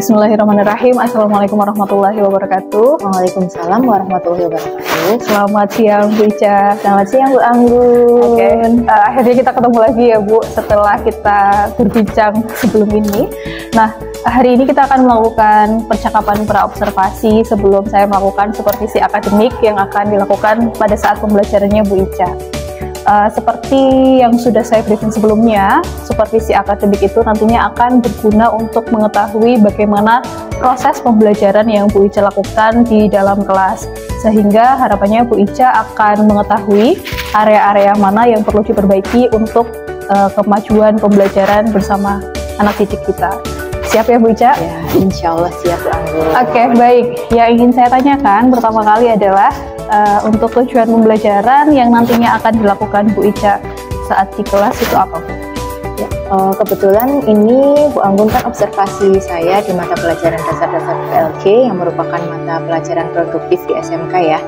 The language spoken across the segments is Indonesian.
Bismillahirrahmanirrahim. Assalamualaikum warahmatullahi wabarakatuh. Waalaikumsalam warahmatullahi wabarakatuh. Selamat siang Bu Ica. Selamat siang Bu Anggun. Oke, akhirnya kita ketemu lagi ya Bu setelah kita berbincang sebelum ini. Nah, hari ini kita akan melakukan percakapan praobservasi sebelum saya melakukan supervisi akademik yang akan dilakukan pada saat pembelajarannya Bu Ica. Seperti yang sudah saya briefing sebelumnya, supervisi akademik itu nantinya akan berguna untuk mengetahui bagaimana proses pembelajaran yang Bu Ica lakukan di dalam kelas, sehingga harapannya Bu Ica akan mengetahui area-area mana yang perlu diperbaiki untuk kemajuan pembelajaran bersama anak didik kita. Siap ya Bu Ica? Ya, insya Allah siap Bu Anggun. Oke, baik. Yang ingin saya tanyakan pertama kali adalah untuk tujuan pembelajaran yang nantinya akan dilakukan Bu Ica saat di kelas itu apa Bu? Ya, kebetulan ini Bu Anggun kan observasi saya di mata pelajaran dasar-dasar PLG yang merupakan mata pelajaran produktif di SMK ya.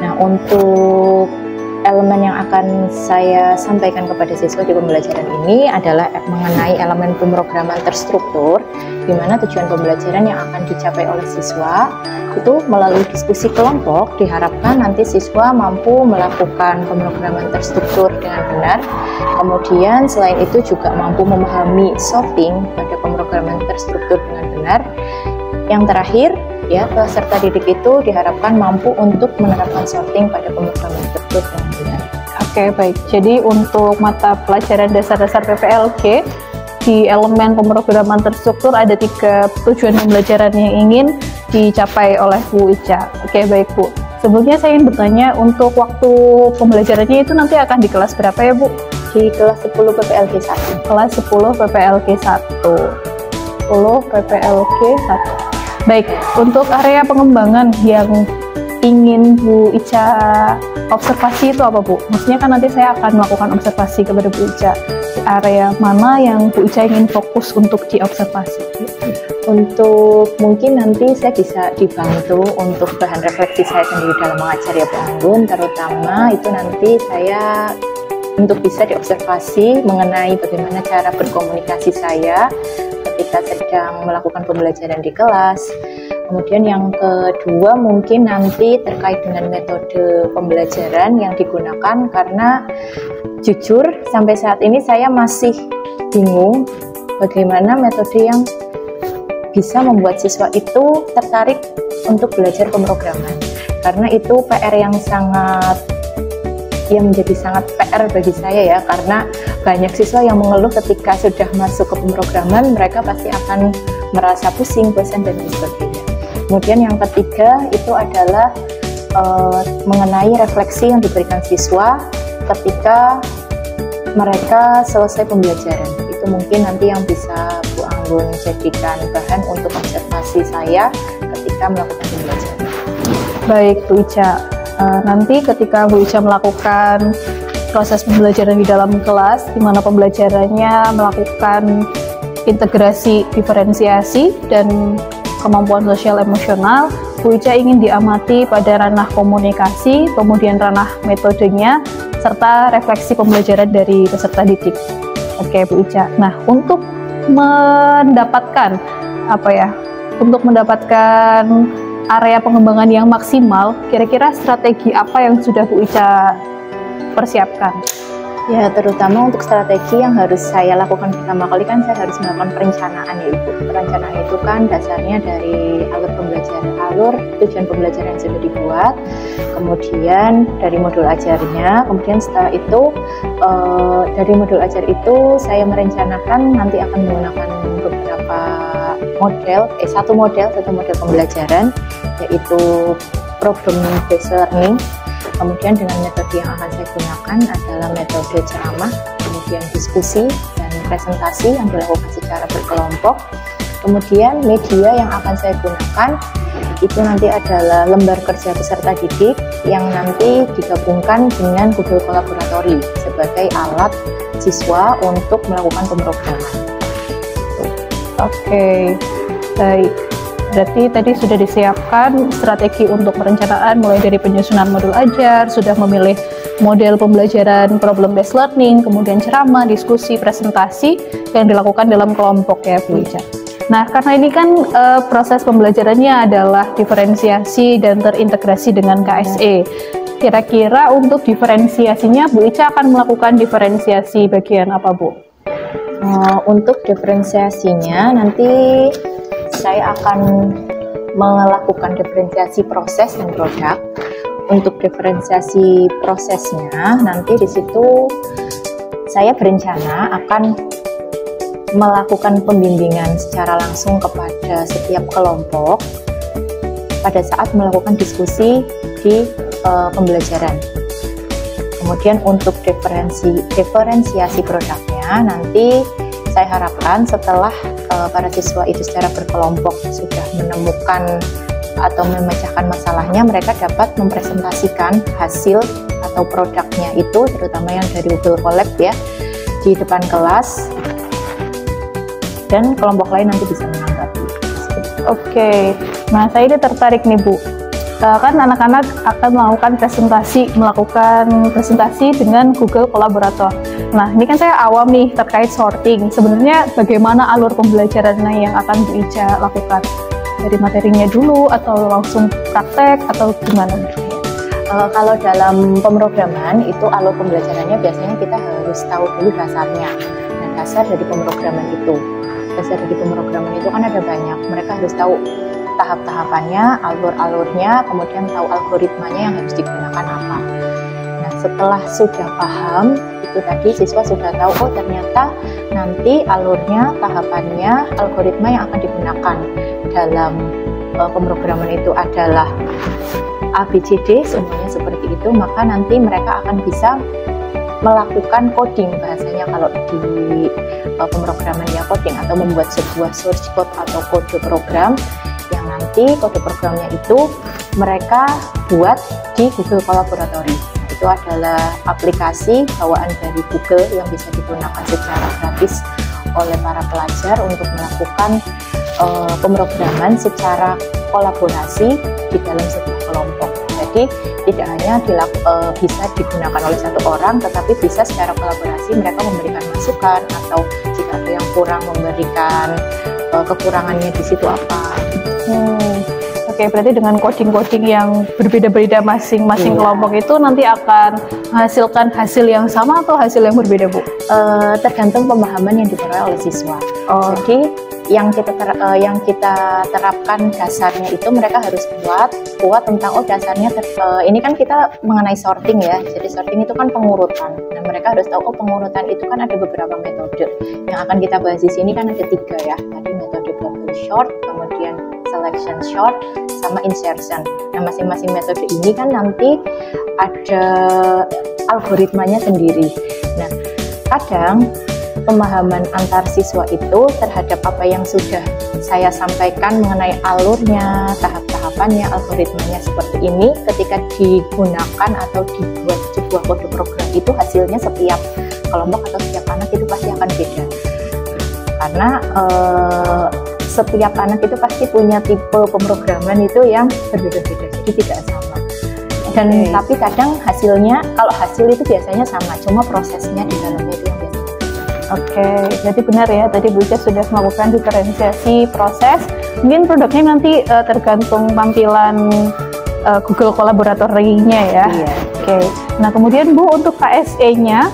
Nah, untuk elemen yang akan saya sampaikan kepada siswa di pembelajaran ini adalah mengenai elemen pemrograman terstruktur, di mana tujuan pembelajaran yang akan dicapai oleh siswa itu melalui diskusi kelompok diharapkan nanti siswa mampu melakukan pemrograman terstruktur dengan benar. Kemudian selain itu juga mampu memahami sorting pada pemrograman terstruktur dengan benar. Yang terakhir, ya, peserta didik itu diharapkan mampu untuk menerapkan sorting pada pemrograman terstruktur dengan benar. Oke, baik. Jadi untuk mata pelajaran dasar-dasar PPLG di elemen pemrograman terstruktur ada 3 tujuan pembelajaran yang ingin dicapai oleh Bu Ica. Oke, baik Bu. Sebelumnya saya ingin bertanya, untuk waktu pembelajarannya itu nanti akan di kelas berapa ya Bu? Di kelas 10 PPLG 1. Kelas 10 PPLG 1. 10 PPLG 1. Baik, untuk area pengembangan yang ingin Bu Ica observasi itu apa Bu? Maksudnya kan nanti saya akan melakukan observasi kepada Bu Ica. Area mana yang Bu Ica ingin fokus untuk diobservasi? Untuk mungkin nanti saya bisa dibantu untuk bahan refleksi saya sendiri dalam mengajar ya Bu Anggun, terutama itu nanti saya untuk bisa diobservasi mengenai bagaimana cara berkomunikasi saya ketika sedang melakukan pembelajaran di kelas. Kemudian yang kedua mungkin nanti terkait dengan metode pembelajaran yang digunakan, karena jujur sampai saat ini saya masih bingung bagaimana metode yang bisa membuat siswa itu tertarik untuk belajar pemrograman, karena itu PR yang menjadi sangat PR bagi saya ya, karena banyak siswa yang mengeluh ketika sudah masuk ke pemrograman mereka pasti akan merasa pusing, bosan dan sebagainya. Kemudian yang ketiga itu adalah mengenai refleksi yang diberikan siswa ketika mereka selesai pembelajaran. Itu mungkin nanti yang bisa Bu Anggun jadikan bahan untuk observasi saya ketika melakukan pembelajaran. Baik Bu Ica, nanti ketika Bu Ica melakukan proses pembelajaran di dalam kelas, di mana pembelajarannya melakukan integrasi diferensiasi dan kemampuan sosial emosional, Bu Ica ingin diamati pada ranah komunikasi, kemudian ranah metodenya, serta refleksi pembelajaran dari peserta didik. Oke Bu Ica. Nah, untuk mendapatkan area pengembangan yang maksimal, kira-kira strategi apa yang sudah Bu Ica persiapkan? Ya, terutama untuk strategi yang harus saya lakukan pertama kali kan saya harus melakukan perencanaan ya Ibu. Perencanaan itu kan dasarnya dari alur tujuan pembelajaran yang sudah dibuat, kemudian dari modul ajarnya, kemudian setelah itu dari modul ajar itu saya merencanakan nanti akan menggunakan beberapa satu model pembelajaran, yaitu problem based learning. Kemudian dengan metode yang akan saya gunakan adalah metode ceramah, kemudian diskusi dan presentasi yang dilakukan secara berkelompok. Kemudian media yang akan saya gunakan itu nanti adalah lembar kerja peserta didik yang nanti digabungkan dengan Google Kolaboratory sebagai alat siswa untuk melakukan pemrograman. Oke, baik. Berarti tadi sudah disiapkan strategi untuk perencanaan mulai dari penyusunan modul ajar, sudah memilih model pembelajaran problem based learning, kemudian ceramah, diskusi, presentasi yang dilakukan dalam kelompok ya Bu Ica. Nah, karena ini kan proses pembelajarannya adalah diferensiasi dan terintegrasi dengan KSE. Kira-kira untuk diferensiasinya, Bu Ica akan melakukan diferensiasi bagian apa, Bu? Untuk diferensiasinya nanti saya akan melakukan diferensiasi proses dan produk. Untuk diferensiasi prosesnya nanti di situ saya berencana akan melakukan pembimbingan secara langsung kepada setiap kelompok pada saat melakukan diskusi di pembelajaran. Kemudian untuk diferensiasi produknya nanti saya harapkan setelah para siswa itu secara berkelompok sudah menemukan atau memecahkan masalahnya, mereka dapat mempresentasikan hasil atau produknya itu, terutama yang dari Google Colab ya, di depan kelas, dan kelompok lain nanti bisa menanggapi. Oke, nah saya ini tertarik nih Bu, kan anak-anak akan melakukan presentasi dengan Google Kolaborator. Nah ini kan saya awam nih terkait sorting, sebenarnya bagaimana alur pembelajarannya yang akan Bu Ica lakukan? Dari materinya dulu atau langsung praktek atau gimana? Kalau dalam pemrograman itu alur pembelajarannya biasanya kita harus tahu dulu dasarnya. Dan dasar dari pemrograman itu kan ada banyak. Mereka harus tahu tahap-tahapannya, alur-alurnya, kemudian tahu algoritmanya yang harus digunakan apa. Nah, setelah sudah paham itu tadi, siswa sudah tahu, oh ternyata nanti alurnya, tahapannya, algoritma yang akan digunakan dalam pemrograman itu adalah ABCD, semuanya seperti itu, maka nanti mereka akan bisa melakukan coding, bahasanya kalau di pemrograman ya coding, atau membuat sebuah source code atau kode program yang nanti kode programnya itu mereka buat di Google Kolaboratory. Itu adalah aplikasi bawaan dari Google yang bisa digunakan secara gratis oleh para pelajar untuk melakukan pemrograman secara kolaborasi di dalam sebuah kelompok. Jadi tidak hanya bisa digunakan oleh satu orang, tetapi bisa secara kolaborasi mereka memberikan masukan, atau jika ada yang kurang memberikan kekurangannya di situ apa. Oke, berarti dengan coding-coding yang berbeda-beda masing-masing kelompok itu nanti akan menghasilkan hasil yang sama atau hasil yang berbeda, Bu? Tergantung pemahaman yang diperoleh oleh siswa. Jadi yang kita terapkan dasarnya itu mereka harus buat tentang dasarnya ini kan kita mengenai sorting ya. Jadi sorting itu kan pengurutan, dan mereka harus tahu pengurutan itu kan ada beberapa metode. Yang akan kita bahas di sini kan ada 3 ya. Tadi metode bubble sort, kemudian selection sort, sama insertion. Nah, masing-masing metode ini kan nanti ada algoritmanya sendiri. Nah, kadang pemahaman antar siswa itu terhadap apa yang sudah saya sampaikan mengenai alurnya, tahap-tahapannya, algoritmanya seperti ini, ketika digunakan atau dibuat sebuah kode program itu hasilnya setiap kelompok atau setiap anak itu pasti akan beda. Karena setiap anak itu pasti punya tipe pemrograman itu yang berbeda-beda, jadi tidak sama. Dan tapi kadang hasilnya, kalau hasil itu biasanya sama, cuma prosesnya di dalamnya itu yang beda. Oke, jadi benar ya, tadi Bu Ica sudah melakukan diferensiasi proses. Mungkin produknya nanti tergantung tampilan Google Kolaboratory-nya ya. Iya. Oke, nah kemudian Bu, untuk KSE-nya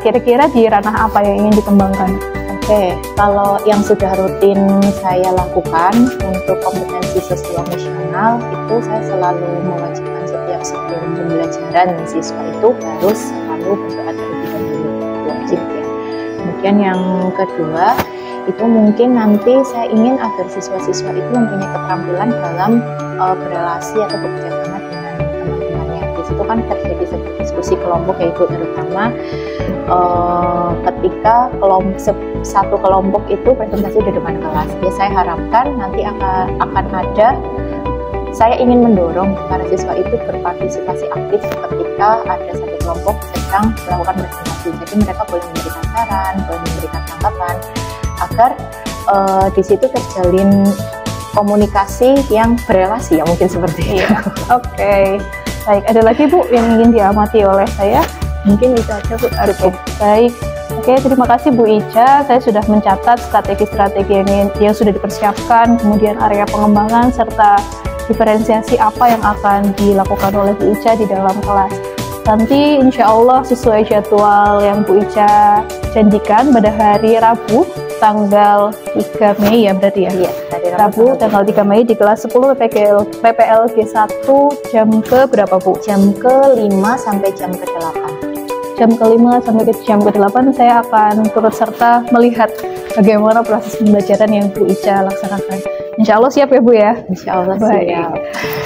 kira-kira di ranah apa yang ingin dikembangkan? Oke, kalau yang sudah rutin saya lakukan untuk kompetensi sosial emosional itu saya selalu mewajibkan setiap sebelum pembelajaran siswa itu harus selalu berdoa terlebih dahulu, wajib ya. Kemudian yang kedua itu mungkin nanti saya ingin agar siswa-siswa itu mempunyai keterampilan dalam berelasi atau bekerja sama dengan teman-temannya. Di situ kan terjadi sebuah diskusi kelompok ya Ibu, terutama ketika satu kelompok itu presentasi di depan kelas. Ya, saya harapkan nanti akan ada, saya ingin mendorong para siswa itu berpartisipasi aktif ketika ada satu kelompok sedang melakukan presentasi. Jadi mereka boleh memberikan saran, boleh memberikan tanggapan, agar di situ terjalin komunikasi yang berelasi ya, mungkin seperti itu. Oke, baik. Ada lagi Bu yang ingin diamati oleh saya? Mungkin itu aja Bu. Oke, baik. Oke, terima kasih Bu Ica. Saya sudah mencatat strategi-strategi yang sudah dipersiapkan, kemudian area pengembangan, serta diferensiasi apa yang akan dilakukan oleh Bu Ica di dalam kelas. Nanti insya Allah sesuai jadwal yang Bu Ica janjikan pada hari Rabu, tanggal 3 Mei ya berarti ya? Iya, Rabu tanggal 3 Mei di kelas 10 PPLG 1 jam ke berapa Bu? Jam ke-5 sampai jam ke-8. Jam ke-5 sampai ke jam ke-8 saya akan turut serta melihat bagaimana proses pembelajaran yang Bu Ica laksanakan. Insya Allah siap ya Bu ya? Insya Allah siap.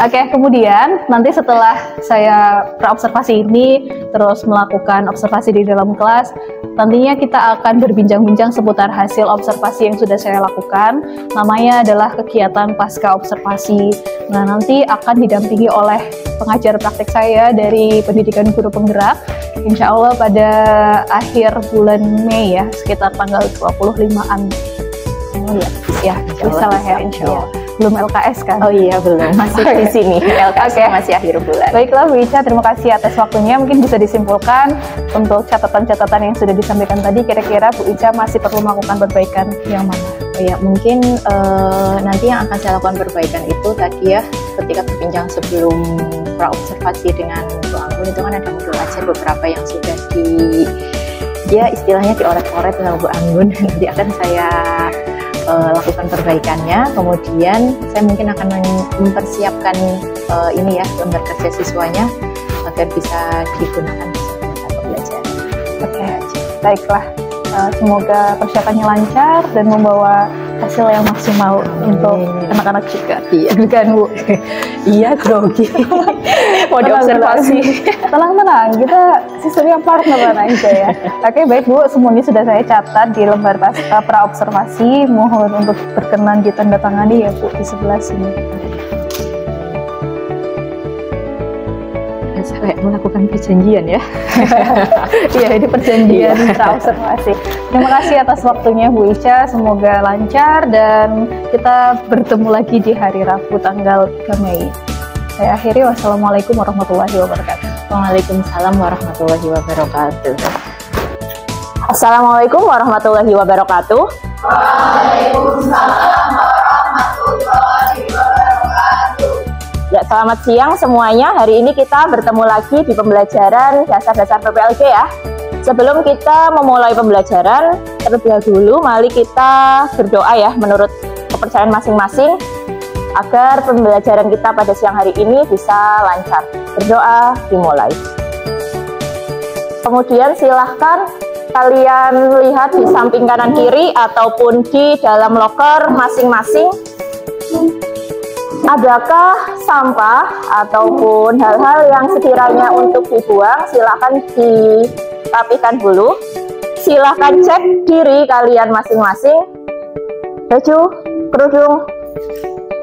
Oke, kemudian nanti setelah saya praobservasi ini terus melakukan observasi di dalam kelas, nantinya kita akan berbincang-bincang seputar hasil observasi yang sudah saya lakukan. Namanya adalah kegiatan pasca observasi. Nah, nanti akan didampingi oleh pengajar praktek saya dari Pendidikan Guru Penggerak. Insya Allah pada akhir bulan Mei ya, sekitar tanggal 25-an. Ya, bisa lah ya, insya Allah. Belum LKS kan? Oh iya, belum. Masih di sini. LKS masih akhir bulan. Baiklah Bu Ica, terima kasih atas waktunya. Mungkin bisa disimpulkan untuk catatan-catatan yang sudah disampaikan tadi, kira-kira Bu Ica masih perlu melakukan perbaikan yang mana? Oh ya, mungkin nanti yang akan saya lakukan perbaikan itu tadi ya, ketika berbincang sebelum praobservasi dengan Bu Anggun itu kan ada modul ajar beberapa yang sudah ya istilahnya dioret-oret dengan Bu Anggun. Nanti akan saya lakukan perbaikannya. Kemudian saya mungkin akan mempersiapkan ini ya, lembar kerja siswanya agar bisa digunakan sebagai mata pembelajaran. Oke, baiklah. Semoga persiapannya lancar dan membawa hasil yang maksimal untuk anak-anak juga. Iya kan Bu? Iya, grogi. Mau diobservasi. Tenang-tenang, kita sistemnya partner aja ya. Oke, baik Bu, semuanya sudah saya catat di lembar praobservasi. Mohon untuk berkenan ditandatangani ya Bu di sebelah sini. Kayak melakukan perjanjian ya. Iya, ini perjanjian praobservasi. Terima kasih atas waktunya Bu Ica, semoga lancar dan kita bertemu lagi di hari Rabu tanggal 3 Mei. Saya akhiri, wassalamualaikum warahmatullahi wabarakatuh. Waalaikumsalam warahmatullahi wabarakatuh. Assalamualaikum warahmatullahi wabarakatuh. Waalaikumsalam warahmatullahi wabarakatuh. Ya, selamat siang semuanya. Hari ini kita bertemu lagi di pembelajaran dasar-dasar PPLG ya. Sebelum kita memulai pembelajaran, terlebih dahulu mari kita berdoa ya menurut kepercayaan masing-masing agar pembelajaran kita pada siang hari ini bisa lancar. Berdoa dimulai. Kemudian silahkan kalian lihat di samping kanan kiri ataupun di dalam loker masing-masing. Adakah sampah ataupun hal-hal yang sekiranya untuk dibuang, silahkan dirapikan dulu. Silahkan cek diri kalian masing-masing. Baju, kerudung,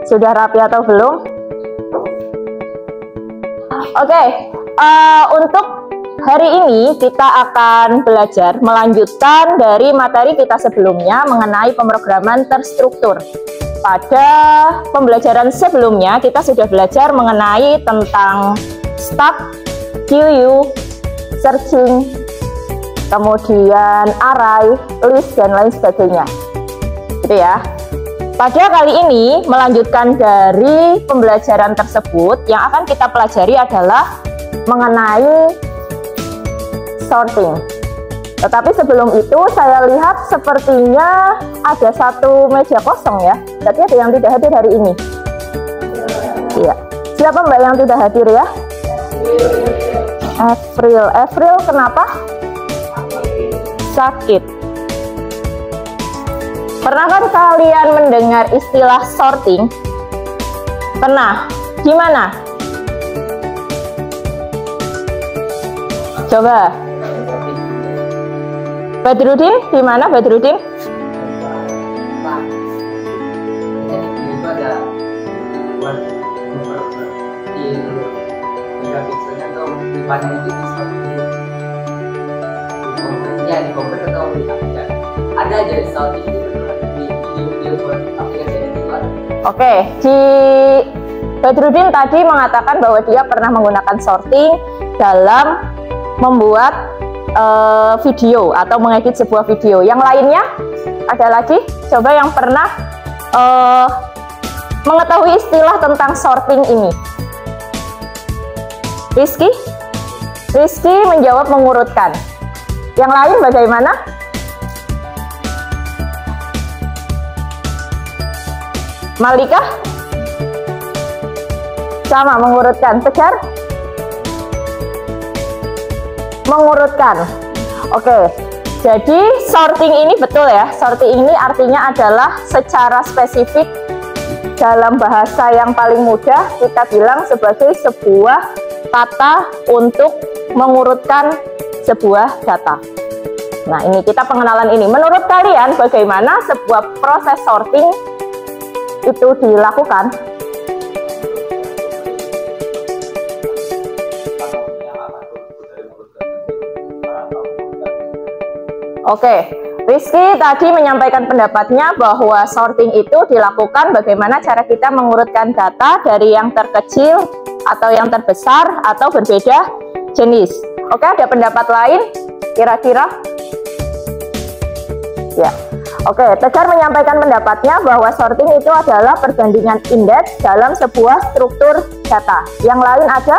sudah rapi atau belum? Oke, untuk hari ini kita akan belajar melanjutkan dari materi kita sebelumnya mengenai pemrograman terstruktur. Pada pembelajaran sebelumnya kita sudah belajar mengenai tentang stack, QU, searching, kemudian array, list, dan lain sebagainya. Gitu ya. Pada kali ini melanjutkan dari pembelajaran tersebut, yang akan kita pelajari adalah mengenai sorting. Tetapi sebelum itu saya lihat sepertinya ada satu meja kosong ya. Berarti ada yang tidak hadir hari ini. Iya. Siapa Mbak yang tidak hadir ya? April. April kenapa? Sakit. Pernah kan kalian mendengar istilah sorting? Pernah? Gimana? Coba. Badrudin, di mana Badrudin? Ada aja di sorting di video buat aplikasi yang keluar. Oke, di Badrudin tadi mengatakan bahwa dia pernah menggunakan sorting dalam membuat video atau mengedit sebuah video. Yang lainnya ada lagi? Coba yang pernah mengetahui istilah tentang sorting ini. Rizky? Rizky menjawab mengurutkan. Yang lain bagaimana? Malika? Sama, mengurutkan. Tegar? Mengurutkan. Oke, jadi sorting ini betul ya. Sorting ini artinya adalah secara spesifik dalam bahasa yang paling mudah kita bilang sebagai sebuah kata untuk mengurutkan sebuah data. Nah, ini kita pengenalan ini. Menurut kalian bagaimana sebuah proses sorting itu dilakukan? Oke, Rizky tadi menyampaikan pendapatnya bahwa sorting itu dilakukan bagaimana cara kita mengurutkan data dari yang terkecil atau yang terbesar atau berbeda jenis. Oke, ada pendapat lain kira-kira? Ya. Oke, Tegar menyampaikan pendapatnya bahwa sorting itu adalah perbandingan indeks dalam sebuah struktur data. Yang lain ada?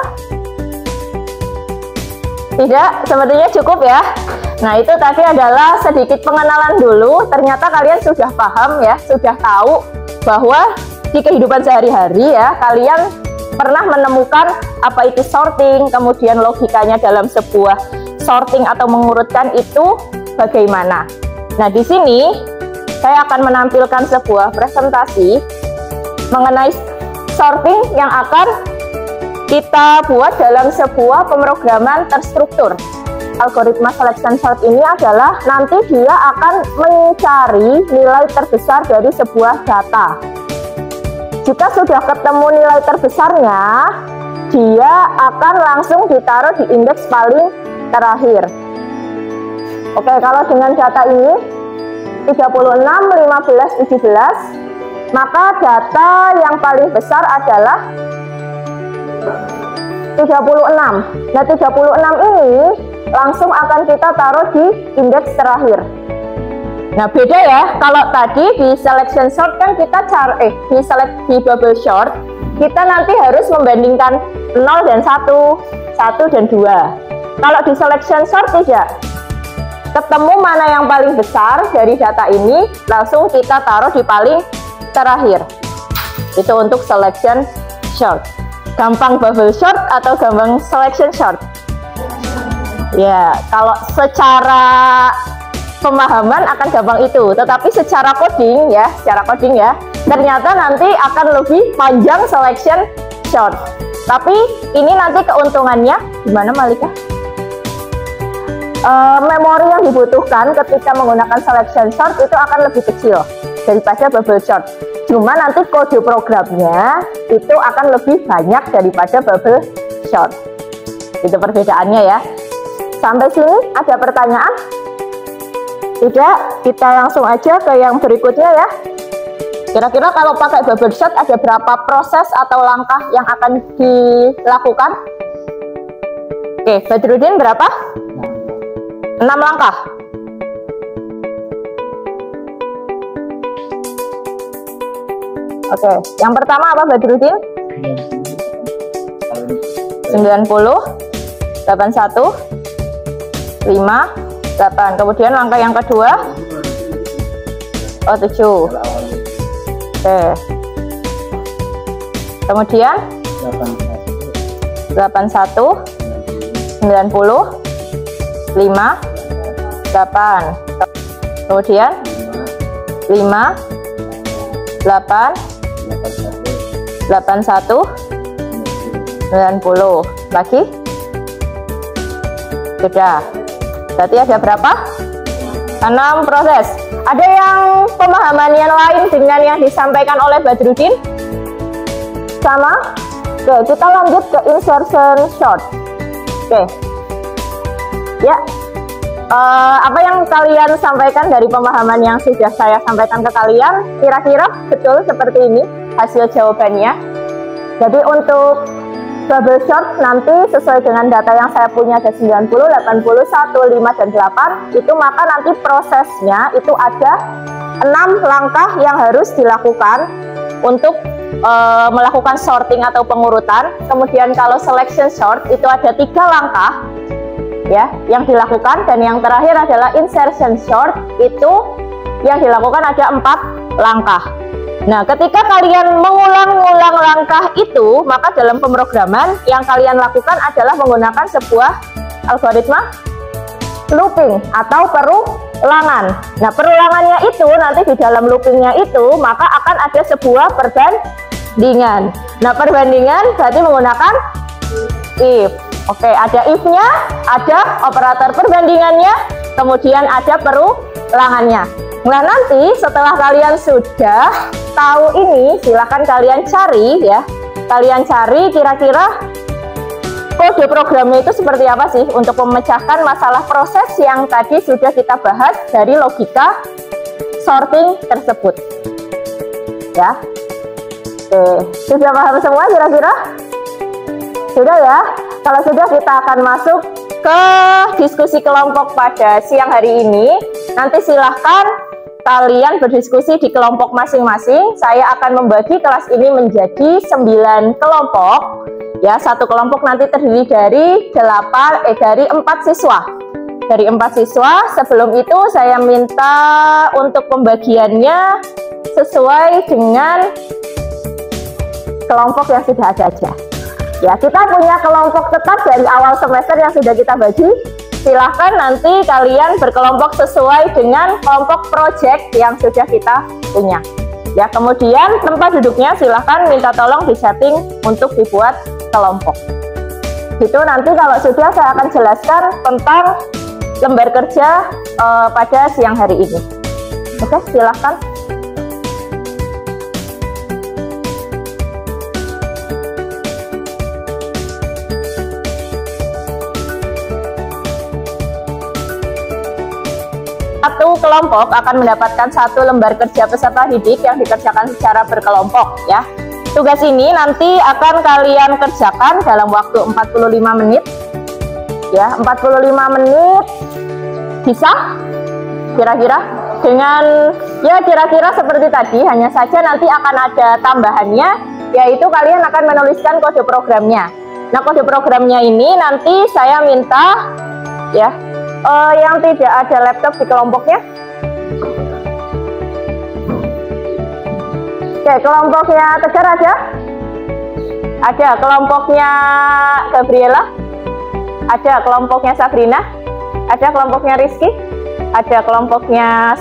Tidak, sepertinya cukup ya. Nah, itu tadi adalah sedikit pengenalan dulu. Ternyata kalian sudah paham ya, sudah tahu bahwa di kehidupan sehari-hari ya, kalian pernah menemukan apa itu sorting, kemudian logikanya dalam sebuah sorting atau mengurutkan itu bagaimana. Nah, di sini saya akan menampilkan sebuah presentasi mengenai sorting yang akan kita buat dalam sebuah pemrograman terstruktur. Algoritma selection sort ini adalah nanti dia akan mencari nilai terbesar dari sebuah data. Jika sudah ketemu nilai terbesarnya, dia akan langsung ditaruh di indeks paling terakhir. Oke, kalau dengan data ini 36, 15, 17, maka data yang paling besar adalah 36. Nah, 36 ini langsung akan kita taruh di indeks terakhir. Nah, beda ya, kalau tadi di selection sort kan kita cari di bubble sort, kita nanti harus membandingkan 0 dan 1, 1 dan 2. Kalau di selection sort tidak. Ketemu mana yang paling besar dari data ini, langsung kita taruh di paling terakhir. Itu untuk selection sort. Gampang bubble sort atau gampang selection sort? Ya, kalau secara pemahaman akan gampang itu, tetapi secara coding ya, ternyata nanti akan lebih panjang selection sort. Tapi ini nanti keuntungannya gimana, Malika? Memori yang dibutuhkan ketika menggunakan selection sort itu akan lebih kecil daripada bubble sort. Cuma nanti kode programnya itu akan lebih banyak daripada bubble sort. Itu perbedaannya ya. Sampai sini ada pertanyaan? Tidak, kita langsung aja ke yang berikutnya ya. Kira-kira kalau pakai bubble sort ada berapa proses atau langkah yang akan dilakukan? Oke, Badrudin berapa? 6 langkah. Oke, yang pertama apa Badrudin? 90, 81, 5, 8. Kemudian langkah yang kedua? Oh, 7. Oke. Kemudian? 81, 90, 5, 8. Kemudian? 5, 8, 81, 90. Lagi? Sudah. Berarti ada berapa? 6 proses. Ada yang pemahaman yang lain dengan yang disampaikan oleh Badrudin? Sama? Oke, kita lanjut ke insertion sort. Oke. Ya. Apa yang kalian sampaikan dari pemahaman yang sudah saya sampaikan ke kalian, kira-kira betul seperti ini hasil jawabannya. Jadi untuk bubble sort nanti sesuai dengan data yang saya punya ada 90, 80, 1, 5, dan 8 itu, maka nanti prosesnya itu ada 6 langkah yang harus dilakukan untuk melakukan sorting atau pengurutan. Kemudian kalau selection sort itu ada 3 langkah ya yang dilakukan, dan yang terakhir adalah insertion sort, itu yang dilakukan ada 4 langkah. Nah, ketika kalian mengulang-ulang langkah itu, maka dalam pemrograman yang kalian lakukan adalah menggunakan sebuah algoritma looping atau perulangan. Nah, perulangannya itu nanti di dalam loopingnya itu maka akan ada sebuah perbandingan. Nah, perbandingan berarti menggunakan if. Oke, ada if-nya, ada operator perbandingannya, kemudian ada perulangannya. Nah, nanti setelah kalian sudah tahu ini, silahkan kalian cari ya. Kalian cari kira-kira kode programnya itu seperti apa sih untuk memecahkan masalah proses yang tadi sudah kita bahas dari logika sorting tersebut. Ya. Oke, sudah paham semua kira-kira? Sudah ya? Kalau sudah, kita akan masuk ke diskusi kelompok pada siang hari ini. Nanti silahkan kalian berdiskusi di kelompok masing-masing. Saya akan membagi kelas ini menjadi 9 kelompok. Ya, satu kelompok nanti terdiri dari 4 siswa. Dari 4 siswa. Sebelum itu saya minta untuk pembagiannya sesuai dengan kelompok yang sudah ada aja. Ya, kita punya kelompok tetap dari awal semester yang sudah kita bagi. Silahkan nanti kalian berkelompok sesuai dengan kelompok project yang sudah kita punya. Ya, kemudian tempat duduknya silahkan minta tolong disetting untuk dibuat kelompok. Itu nanti kalau sudah saya akan jelaskan tentang lembar kerja pada siang hari ini. Oke, silahkan. Satu kelompok akan mendapatkan 1 lembar kerja peserta didik yang dikerjakan secara berkelompok ya. Tugas ini nanti akan kalian kerjakan dalam waktu 45 menit. Ya, 45 menit bisa kira-kira dengan ya kira-kira seperti tadi, hanya saja nanti akan ada tambahannya, yaitu kalian akan menuliskan kode programnya. Nah, kode programnya ini nanti saya minta ya yang tidak ada laptop di kelompoknya. Oke, kelompoknya Tegar ada? Ada. Kelompoknya Gabriela? Ada. Kelompoknya Sabrina? Ada. Kelompoknya Rizky? Ada. Kelompoknya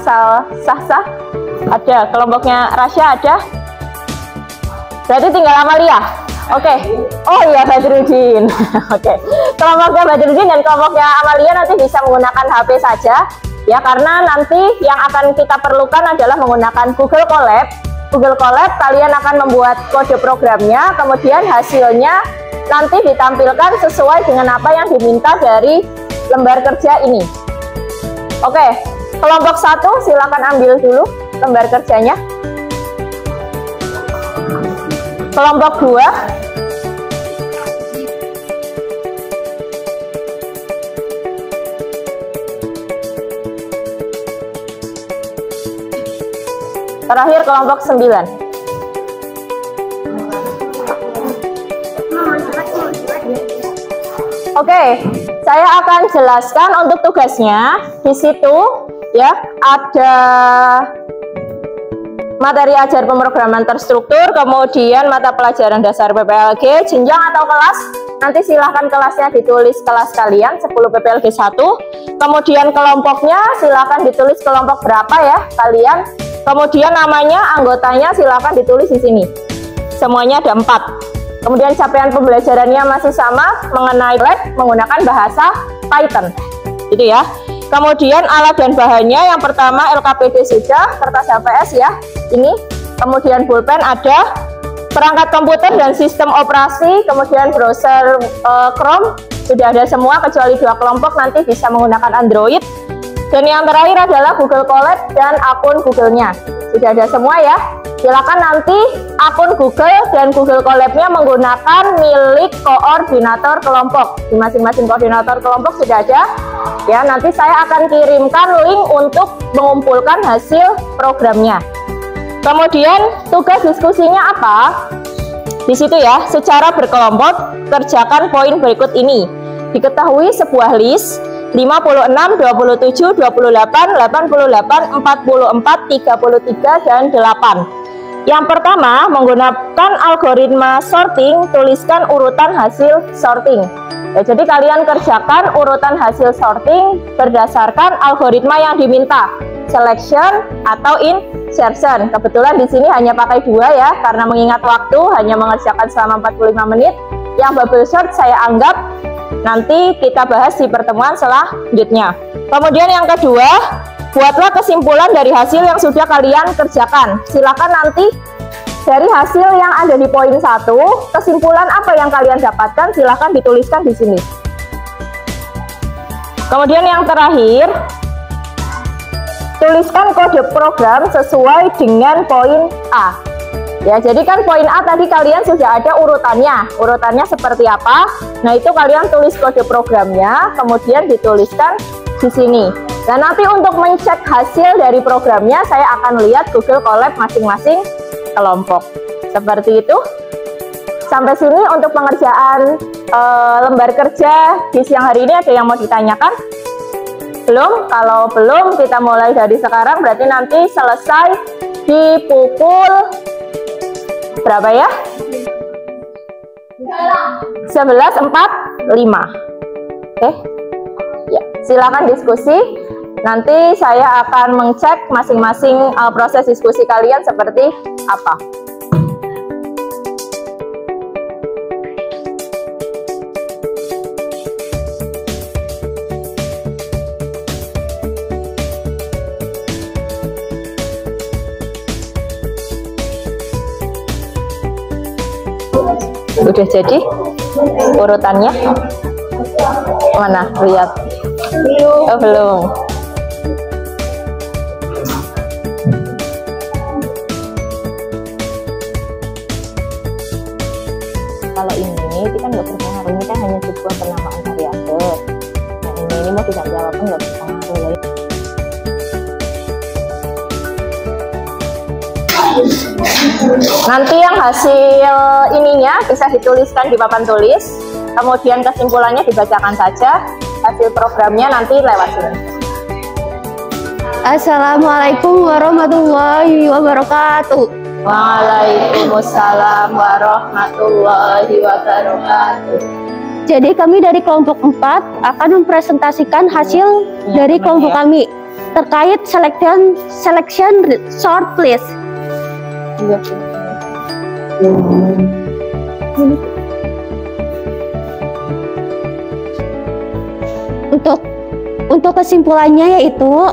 Sahsa? Ada. Kelompoknya Rasya ada? Berarti tinggal Amalia. Oke. Oh iya, Badrudin. Oke. Kelompoknya Badrudin dan kelompoknya Amalia nanti bisa menggunakan HP saja ya, karena nanti yang akan kita perlukan adalah menggunakan Google Colab. Google Colab kalian akan membuat kode programnya, kemudian hasilnya nanti ditampilkan sesuai dengan apa yang diminta dari lembar kerja ini. Oke, kelompok 1 silakan ambil dulu lembar kerjanya. Kelompok 2 terakhir kelompok 9. Oke, saya akan jelaskan untuk tugasnya. Di situ ya ada materi ajar pemrograman terstruktur, kemudian mata pelajaran dasar PPLG, jenjang atau kelas. Nanti silahkan kelasnya ditulis kelas kalian 10 PPLG 1. Kemudian kelompoknya silahkan ditulis kelompok berapa ya kalian. Kemudian namanya, anggotanya silahkan ditulis di sini. Semuanya ada 4. Kemudian capaian pembelajarannya masih sama mengenai lab menggunakan bahasa Python. Gitu ya. Kemudian alat dan bahannya yang pertama LKPD sudah, kertas HVS ya. Ini. Kemudian pulpen ada, perangkat komputer dan sistem operasi, kemudian browser Chrome sudah ada semua kecuali 2 kelompok nanti bisa menggunakan Android. Dan yang terakhir adalah Google Colab dan akun Google-nya. Sudah ada semua ya. Silakan nanti akun Google dan Google Colab-nya menggunakan milik koordinator kelompok. Di masing-masing koordinator kelompok sudah ada. Ya, nanti saya akan kirimkan link untuk mengumpulkan hasil programnya. Kemudian tugas diskusinya apa? Di situ ya, secara berkelompok kerjakan poin berikut ini. Diketahui sebuah list 56, 27, 28, 88, 44, 33, dan 8. Yang pertama, menggunakan algoritma sorting, tuliskan urutan hasil sorting. Ya, jadi kalian kerjakan urutan hasil sorting berdasarkan algoritma yang diminta, selection atau insertion. Kebetulan di sini hanya pakai 2 ya, karena mengingat waktu hanya mengerjakan selama 45 menit. Yang bubble sort saya anggap nanti kita bahas di pertemuan selanjutnya. Kemudian yang kedua, buatlah kesimpulan dari hasil yang sudah kalian kerjakan. Silakan nanti dari hasil yang ada di poin 1, kesimpulan apa yang kalian dapatkan silakan dituliskan di sini. Kemudian yang terakhir, tuliskan kode program sesuai dengan poin A. Ya, jadi kan poin A tadi kalian sudah ada urutannya. Urutannya seperti apa? Nah, itu kalian tulis kode programnya, kemudian dituliskan di sini. Dan nanti untuk mencek hasil dari programnya, saya akan lihat Google Colab masing-masing kelompok. Seperti itu. Sampai sini untuk pengerjaan lembar kerja di siang hari ini. Ada yang mau ditanyakan? Belum? Kalau belum, kita mulai dari sekarang. Berarti nanti selesai di pukul berapa ya? 11.45. Oke. Ya, silakan diskusi. Nanti saya akan mengcek masing-masing proses diskusi kalian seperti apa. Udah jadi urutannya? Mana? Lihat. Oh, belum. Kalau ini kan nggak berpengaruh, ini kan hanya sebuah penamaan variabel. Nah, ini mau tidak jawab kan nggak berpengaruh. Nanti yang hasil ininya bisa dituliskan di papan tulis, kemudian kesimpulannya dibacakan saja, hasil programnya nanti lewat sini. Assalamualaikum warahmatullahi wabarakatuh. Waalaikumsalam warahmatullahi wabarakatuh. Jadi kami dari kelompok 4 akan mempresentasikan hasil dari kelompok kami terkait selection sort list. Untuk kesimpulannya yaitu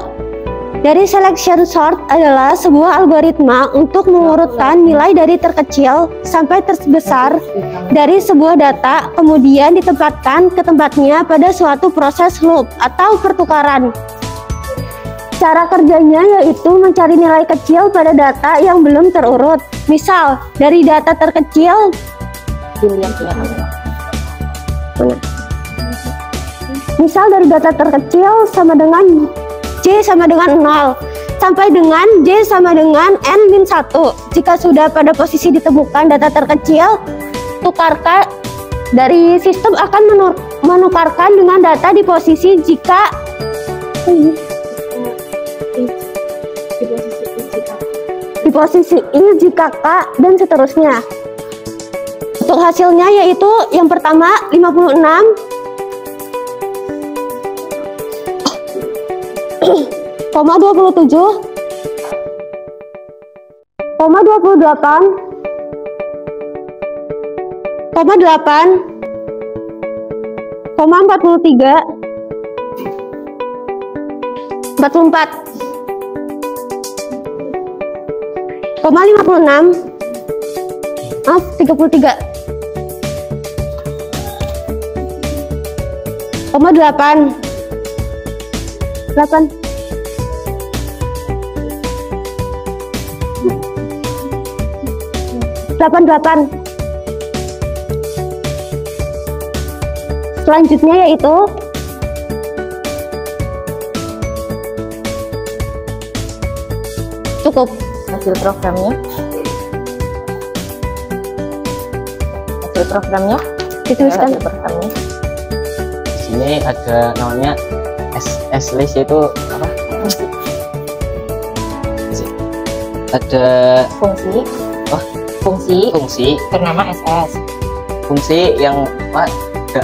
dari selection sort adalah sebuah algoritma untuk mengurutkan nilai dari terkecil sampai terbesar dari sebuah data, kemudian ditempatkan ke tempatnya pada suatu proses loop atau pertukaran. Cara kerjanya yaitu mencari nilai kecil pada data yang belum terurut. Misal, dari data terkecil, misal dari data terkecil sama dengan J sama dengan 0 sampai dengan J sama dengan N-1. Jika sudah pada posisi ditemukan data terkecil, tukarkan dari sistem akan menukarkan dengan data di posisi jika di posisi I jika K dan seterusnya. Untuk hasilnya yaitu yang pertama 56 koma 27 koma 28 koma 8 koma 43 44 koma 56 maaf 33 koma 8 8 88. Selanjutnya yaitu cukup. Hasil programnya. Hasil programnya. Dituliskan. Hasil programnya. Di sini ada namanya SS list, yaitu apa? Ada Fungsi. Oh, fungsi Bernama SS. fungsi yang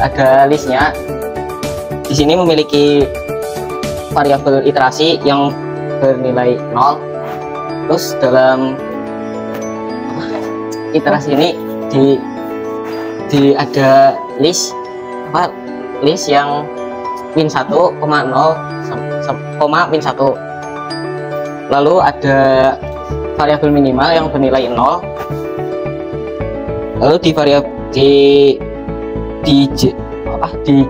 ada listnya. Di sini memiliki variabel iterasi yang bernilai 0. Terus dalam iterasi ini ada list list yang min 1,0 min 1. Lalu ada variabel minimal yang bernilai 0. Lalu di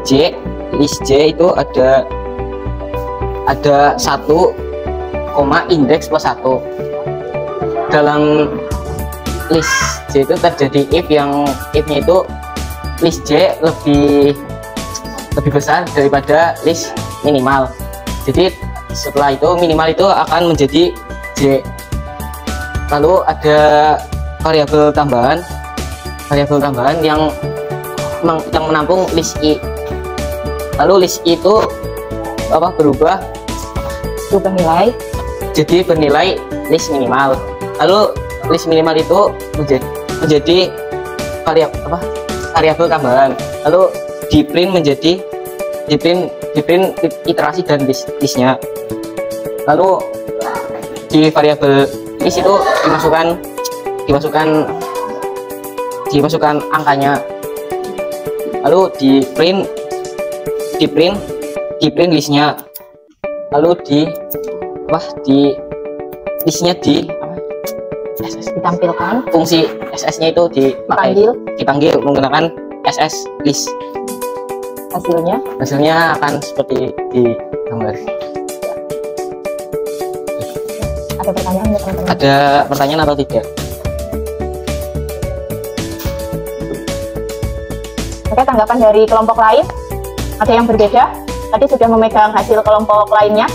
J list J itu ada 1, indeks plus 1. Dalam list J itu terjadi if-nya itu list J lebih besar daripada list minimal. Jadi setelah itu minimal itu akan menjadi J. Lalu ada variabel tambahan yang menampung list I. Lalu list I itu berubah nilai jadi bernilai list minimal. Lalu list minimal itu menjadi variabel tambahan. Lalu di print iterasi dan listnya. Lalu di variabel list itu dimasukkan angkanya. Lalu di print listnya. Lalu di listnya ditampilkan. Fungsi SS-nya itu dipanggil menggunakan SS list. Hasilnya akan seperti di gambar. Ada pertanyaan nggak, teman-teman? Ada pertanyaan atau tidak? Oke, tanggapan dari kelompok lain? Ada yang berbeda? Tadi sudah memegang hasil kelompok lainnya.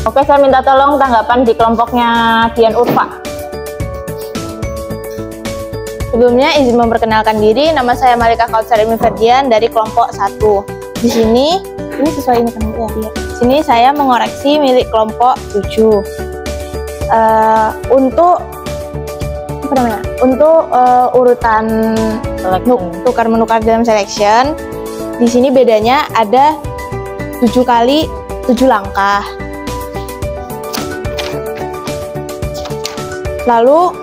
Oke, saya minta tolong tanggapan di kelompoknya Dian Urfa. Sebelumnya izin memperkenalkan diri, nama saya Malika Kautsar Ilmi Ferdian dari kelompok 1. Di sini sesuai ini kan ya. Di sini saya mengoreksi milik kelompok 7. Untuk urutan tukar menukar dalam selection, di sini bedanya ada 7 kali 7 langkah. Lalu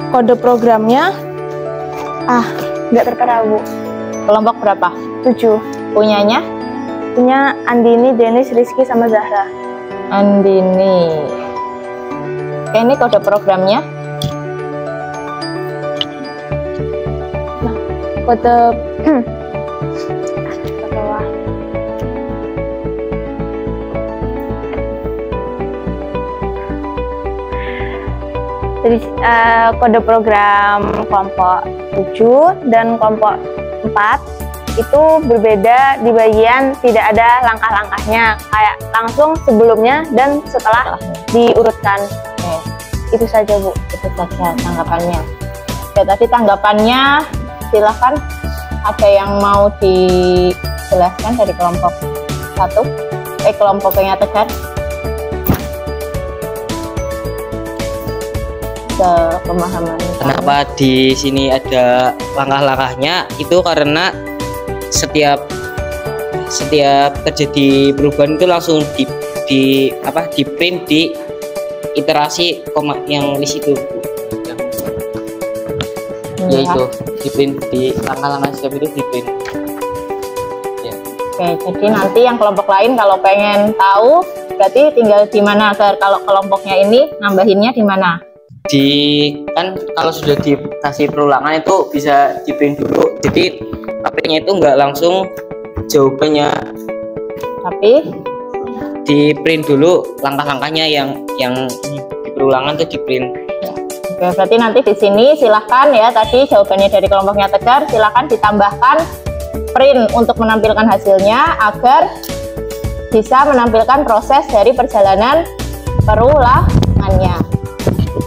kode programnya nggak tertera, Bu. Kelompok berapa? 7. Punyanya? Punya Andini, Denis, Rizky, sama Zahra. Andini. Oke, ini kode programnya. Nah, kode Jadi kode program kelompok 7 dan kelompok 4 itu berbeda di bagian tidak ada langkah-langkahnya, kayak langsung sebelumnya dan setelah diurutkan. Itu saja, Bu. Itu saja tanggapannya. Oke, tadi tanggapannya silahkan, ada yang mau dijelaskan dari kelompok 1? Kelompoknya Tegar. Pemahaman. Kenapa di sini ada langkah-langkahnya? Itu karena setiap terjadi perubahan itu langsung di print di iterasi yang list itu. Yaitu di print di langkah-langkah setiap itu di print. Ya. Oke, jadi nanti yang kelompok lain kalau pengen tahu berarti tinggal di mana, kalau kelompoknya ini nambahinnya di mana? Kan kalau sudah dikasih perulangan itu bisa di print dulu, jadi HP-nya itu nggak langsung jawabannya, tapi di print dulu langkah-langkahnya yang di perulangan tuh di print. Oke, berarti nanti di sini silahkan ya, tadi jawabannya dari kelompoknya Tegar, silahkan ditambahkan print untuk menampilkan hasilnya agar bisa menampilkan proses dari perjalanan perulangannya.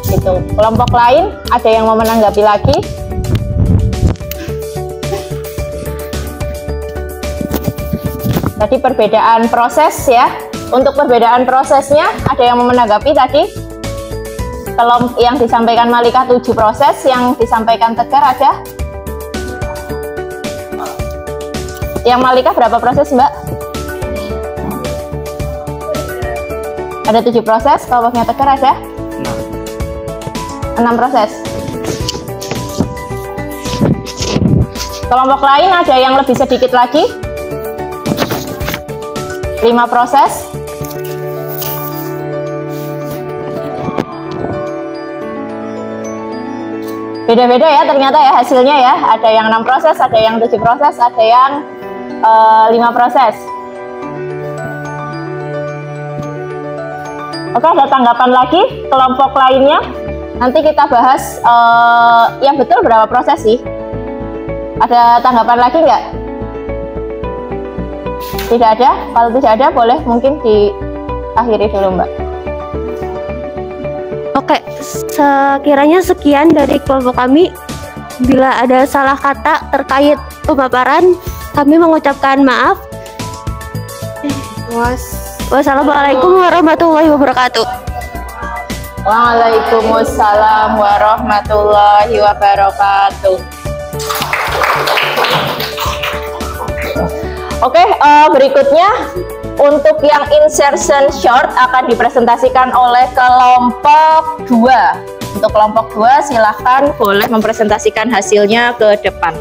Itu kelompok lain ada yang mau menanggapi lagi? Tadi perbedaan proses ya. Untuk perbedaan prosesnya ada yang mau menanggapi tadi? Kalau yang disampaikan Malika 7 proses, yang disampaikan Tegar ada? Yang Malika berapa proses, Mbak? Ada 7 proses, kelompoknya Tegar ada? 6 proses. Kelompok lain ada yang lebih sedikit lagi? 5 proses. Beda-beda ya ternyata ya hasilnya ya. Ada yang 6 proses, ada yang 7 proses, ada yang 5 proses. Oke, ada tanggapan lagi kelompok lainnya? Nanti kita bahas yang betul berapa proses sih? Ada tanggapan lagi nggak? Tidak ada? Kalau tidak ada boleh mungkin diakhiri dulu, Mbak. Oke, sekiranya sekian dari kelompok kami. Bila ada salah kata terkait pemaparan, kami mengucapkan maaf. Wassalamualaikum warahmatullahi wabarakatuh. Waalaikumsalam warahmatullahi wabarakatuh. Oke, berikutnya untuk yang insertion short akan dipresentasikan oleh kelompok 2. Untuk kelompok 2 silahkan boleh mempresentasikan hasilnya ke depan.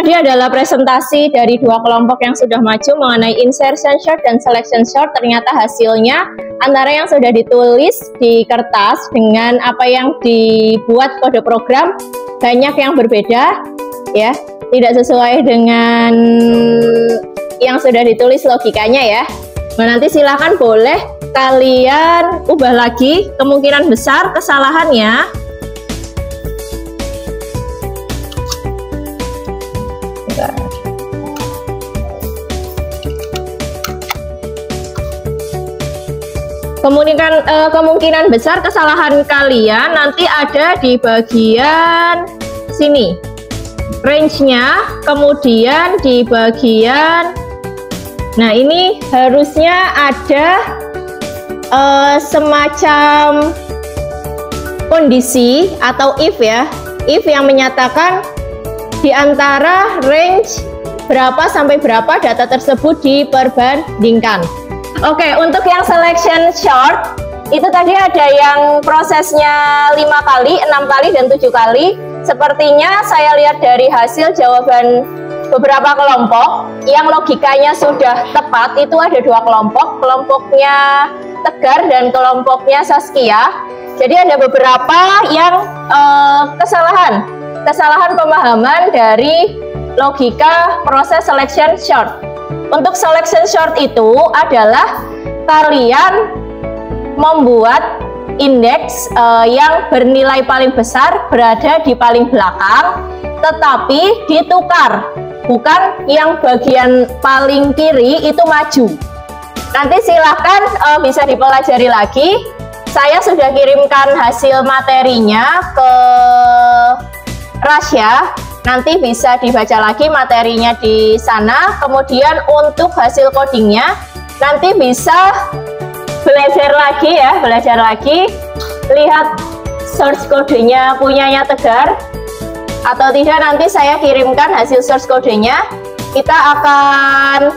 Tadi adalah presentasi dari 2 kelompok yang sudah maju mengenai insertion short dan selection short. Ternyata hasilnya antara yang sudah ditulis di kertas dengan apa yang dibuat kode program banyak yang berbeda ya, tidak sesuai dengan yang sudah ditulis logikanya ya. Nah, nanti silakan boleh kalian ubah lagi, kemungkinan besar kesalahannya kemungkinan besar kesalahan kalian nanti ada di bagian sini, range-nya, kemudian di bagian, nah ini harusnya ada semacam kondisi atau if ya, if yang menyatakan di antara range berapa sampai berapa data tersebut diperbandingkan. Oke, untuk yang selection short itu tadi ada yang prosesnya 5 kali, 6 kali, dan 7 kali. Sepertinya saya lihat dari hasil jawaban beberapa kelompok yang logikanya sudah tepat itu ada 2 kelompok, kelompoknya Tegar dan kelompoknya Saskia. Jadi ada beberapa yang kesalahan pemahaman dari logika proses selection short. Untuk selection short itu adalah kalian membuat indeks yang bernilai paling besar berada di paling belakang, tetapi ditukar, bukan yang bagian paling kiri itu maju. Nanti silahkan bisa dipelajari lagi. Saya sudah kirimkan hasil materinya ke Rasya. Nanti bisa dibaca lagi materinya di sana. Kemudian untuk hasil codingnya nanti bisa belajar lagi, lihat source kodenya punyanya Tegar atau tidak, nanti saya kirimkan hasil source kodenya. Kita akan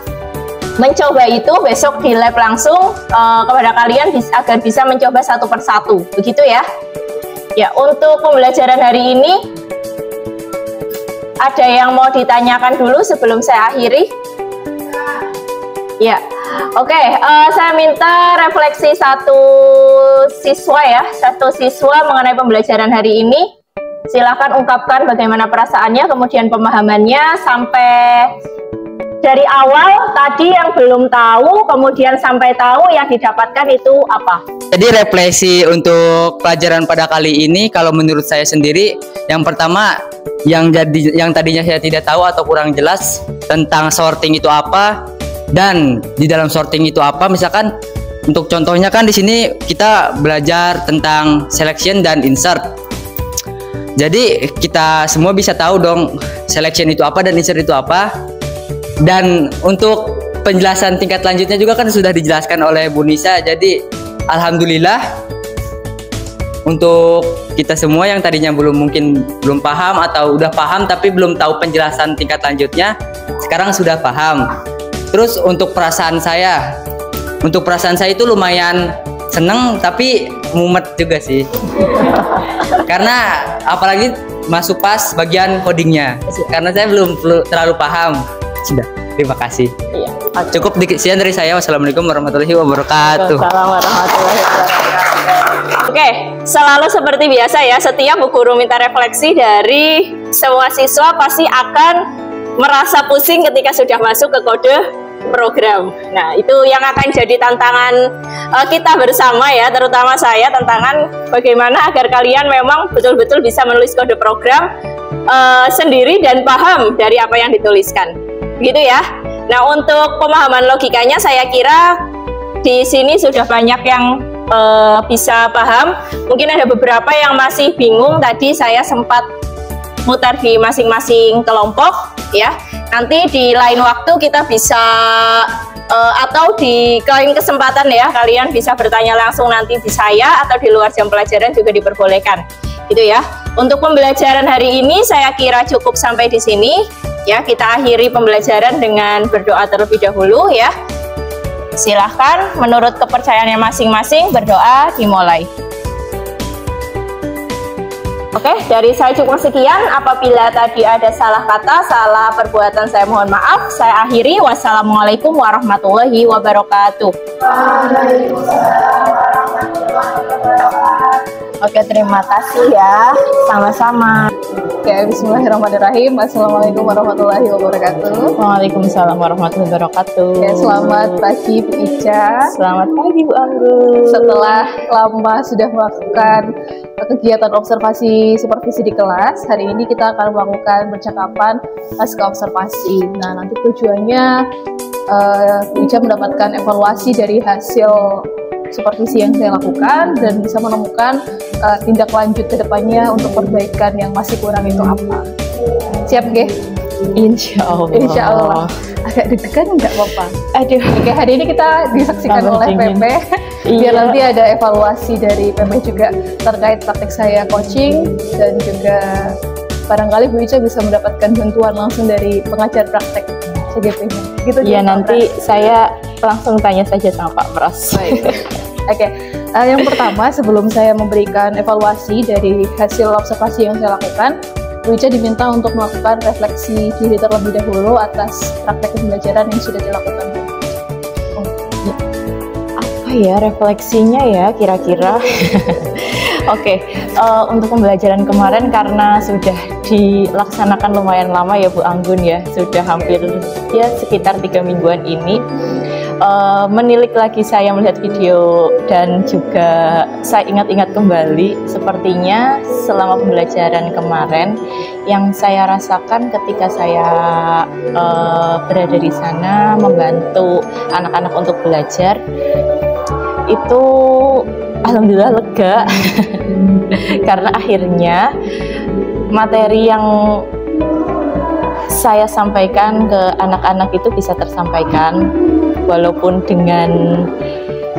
mencoba itu besok di lab langsung kepada kalian agar bisa mencoba satu persatu, begitu ya. Ya, untuk pembelajaran hari ini ada yang mau ditanyakan dulu sebelum saya akhiri? Ya, oke. Saya minta refleksi satu siswa mengenai pembelajaran hari ini. Silakan ungkapkan bagaimana perasaannya, kemudian pemahamannya sampai dari awal tadi yang belum tahu, kemudian sampai tahu yang didapatkan itu apa. Jadi refleksi untuk pelajaran pada kali ini, kalau menurut saya sendiri, yang pertama yang tadinya saya tidak tahu atau kurang jelas tentang sorting itu apa, dan di dalam sorting itu apa. Misalkan untuk contohnya kan di sini kita belajar tentang selection dan insert. Jadi kita semua bisa tahu dong selection itu apa dan insert itu apa. Dan untuk penjelasan tingkat lanjutnya juga kan sudah dijelaskan oleh Bu Nisa. Jadi alhamdulillah untuk kita semua yang tadinya belum paham atau udah paham tapi belum tahu penjelasan tingkat lanjutnya, sekarang sudah paham. Terus untuk perasaan saya itu lumayan seneng tapi mumet juga sih. Karena apalagi masuk pas bagian codingnya, karena saya belum terlalu paham. Sudah, terima kasih. Iya. Cukup sekian dari saya. Wassalamualaikum warahmatullahi wabarakatuh. Waalaikumsalam warahmatullahi wabarakatuh. Oke, selalu seperti biasa ya, setiap Bu Guru minta refleksi dari semua siswa pasti akan merasa pusing ketika sudah masuk ke kode program. Nah, itu yang akan jadi tantangan kita bersama ya, terutama saya, tantangan bagaimana agar kalian memang betul-betul bisa menulis kode program sendiri dan paham dari apa yang dituliskan. Gitu ya. Nah, untuk pemahaman logikanya saya kira di sini sudah banyak yang bisa paham. Mungkin ada beberapa yang masih bingung. Tadi saya sempat mutar di masing-masing kelompok ya. Nanti di lain waktu kita bisa atau di lain kesempatan ya, kalian bisa bertanya langsung nanti di saya atau di luar jam pelajaran juga diperbolehkan. Gitu ya. Untuk pembelajaran hari ini saya kira cukup sampai di sini. Ya, kita akhiri pembelajaran dengan berdoa terlebih dahulu ya. Silahkan menurut kepercayaannya masing-masing berdoa dimulai. Oke, dari saya cukup sekian. Apabila tadi ada salah kata, salah perbuatan, saya mohon maaf. Saya akhiri. Wassalamualaikum warahmatullahi wabarakatuh. Waalaikumsalam warahmatullahi wabarakatuh. Oke, terima kasih ya. Sama-sama. Oke, bismillahirrahmanirrahim. Assalamualaikum warahmatullahi wabarakatuh. Waalaikumsalam warahmatullahi wabarakatuh. Ya, selamat pagi Bu Ica. Selamat pagi Bu Anggun. Setelah lama sudah melakukan kegiatan observasi supervisi di kelas, hari ini kita akan melakukan percakapan pasca observasi. Nah, nanti tujuannya Bu Ica mendapatkan evaluasi dari hasil supervisi yang saya lakukan dan bisa menemukan tindak lanjut ke depannya untuk perbaikan yang masih kurang itu apa. Siap, Ge? Insya Allah. Insya Allah. Agak deg-degan nggak apa-apa. Aduh. Oke, hari ini kita disaksikan oleh PP. Biar nanti ada evaluasi dari PP juga terkait praktek saya coaching dan juga barangkali Bu Ica bisa mendapatkan bantuan langsung dari pengajar praktek CGP-nya. Gitu. Iya, nanti saya langsung tanya saja sama Pak Pras. Oke, yang pertama sebelum saya memberikan evaluasi dari hasil observasi yang saya lakukan, Bu Ica diminta untuk melakukan refleksi diri terlebih dahulu atas praktek pembelajaran yang sudah dilakukan. Apa ya refleksinya ya kira-kira? Oke, untuk pembelajaran kemarin karena sudah dilaksanakan lumayan lama ya Bu Anggun ya, sudah hampir ya sekitar 3 mingguan ini. Menilik lagi saya melihat video dan juga saya ingat-ingat kembali sepertinya selama pembelajaran kemarin yang saya rasakan ketika saya berada di sana membantu anak-anak untuk belajar itu alhamdulillah lega karena akhirnya materi yang saya sampaikan ke anak-anak itu bisa tersampaikan walaupun dengan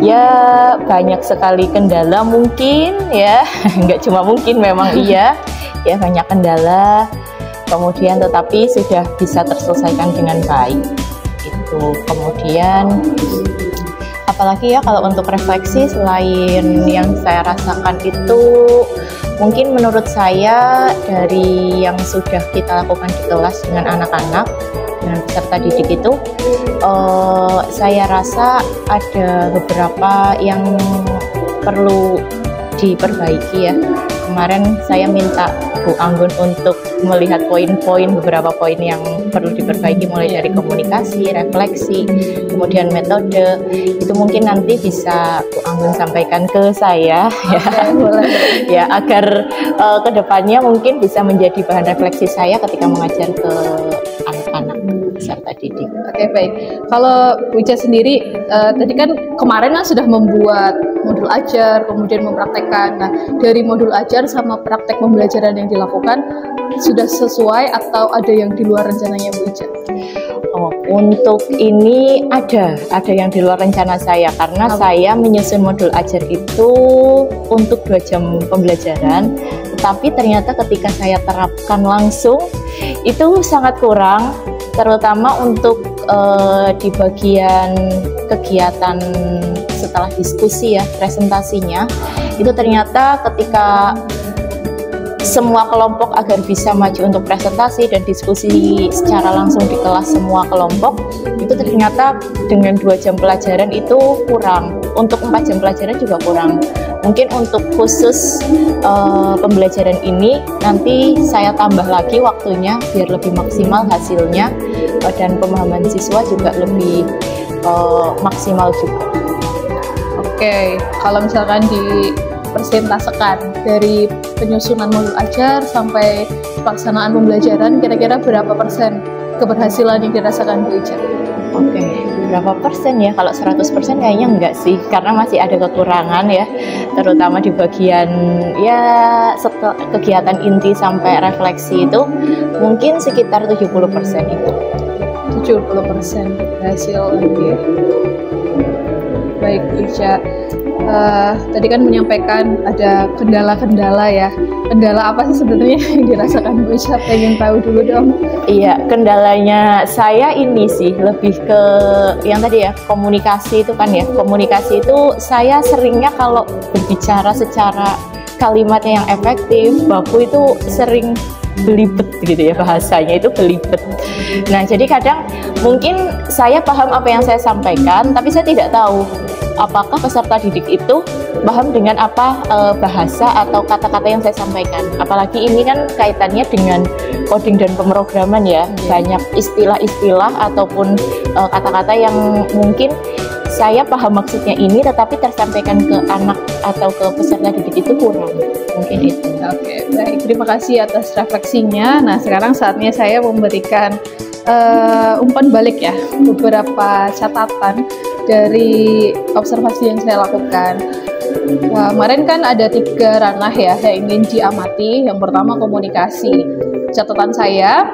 ya banyak sekali kendala mungkin ya, nggak cuma mungkin memang iya ya banyak kendala, kemudian tetapi sudah bisa terselesaikan dengan baik itu. Kemudian Apalagi ya kalau untuk refleksi, selain yang saya rasakan itu mungkin menurut saya dari yang sudah kita lakukan di kelas dengan anak-anak, dengan peserta didik itu, saya rasa ada beberapa yang perlu diperbaiki ya. Kemarin saya minta Bu Anggun untuk melihat poin-poin, beberapa poin yang perlu diperbaiki, mulai dari komunikasi, refleksi, kemudian metode. Itu mungkin nanti bisa Bu Anggun sampaikan ke saya ya, ya agar kedepannya mungkin bisa menjadi bahan refleksi saya ketika mengajar ke anak-anak peserta didik. Oke, baik. Kalau Bu Ica sendiri, tadi kan kemarin kan sudah membuat modul ajar, kemudian mempraktekkan. Nah, dari modul ajar sama praktek pembelajaran yang dilakukan, sudah sesuai atau ada yang di luar rencananya Bu Ica? Oh, untuk ini ada yang di luar rencana saya, karena saya menyusun modul ajar itu untuk 2 jam pembelajaran, tetapi ternyata ketika saya terapkan langsung itu sangat kurang, terutama untuk di bagian kegiatan setelah diskusi ya, presentasinya itu ternyata ketika semua kelompok agar bisa maju untuk presentasi dan diskusi secara langsung di kelas semua kelompok, itu ternyata dengan 2 jam pelajaran itu kurang, untuk 4 jam pelajaran juga kurang. Mungkin untuk khusus pembelajaran ini nanti saya tambah lagi waktunya biar lebih maksimal hasilnya, dan pemahaman siswa juga lebih maksimal juga. Oke, kalau misalkan dipersentasekan dari penyusunan modul ajar sampai pelaksanaan pembelajaran, kira-kira berapa persen keberhasilan yang dirasakan Bu Ica? Oke, berapa persen ya? Kalau 100% kayaknya enggak sih, karena masih ada kekurangan ya, terutama di bagian ya kegiatan inti sampai refleksi itu mungkin sekitar 70% itu. 70% berhasil lagi. Baik Bu Ica, tadi kan menyampaikan ada kendala-kendala ya. Kendala apa sih sebenarnya yang dirasakan Bu Ica? Pengen tahu dulu dong. Iya, kendalanya saya ini sih lebih ke yang tadi ya, komunikasi itu kan ya. Komunikasi itu saya seringnya kalau berbicara secara kalimatnya yang efektif, baku itu sering belibet gitu ya, bahasanya itu belibet. Nah, jadi kadang mungkin saya paham apa yang saya sampaikan, tapi saya tidak tahu apakah peserta didik itu paham dengan apa bahasa atau kata-kata yang saya sampaikan. Apalagi ini kan kaitannya dengan coding dan pemrograman ya, banyak istilah-istilah ataupun kata-kata yang mungkin saya paham maksudnya ini, tetapi tersampaikan ke anak atau ke peserta didik itu kurang. Mungkin itu. Oke, baik. Terima kasih atas refleksinya. Nah, sekarang saatnya saya memberikan umpan balik ya, beberapa catatan dari observasi yang saya lakukan. Kemarin kan ada 3 ranah ya yang ingin diamati. Yang pertama komunikasi. Catatan saya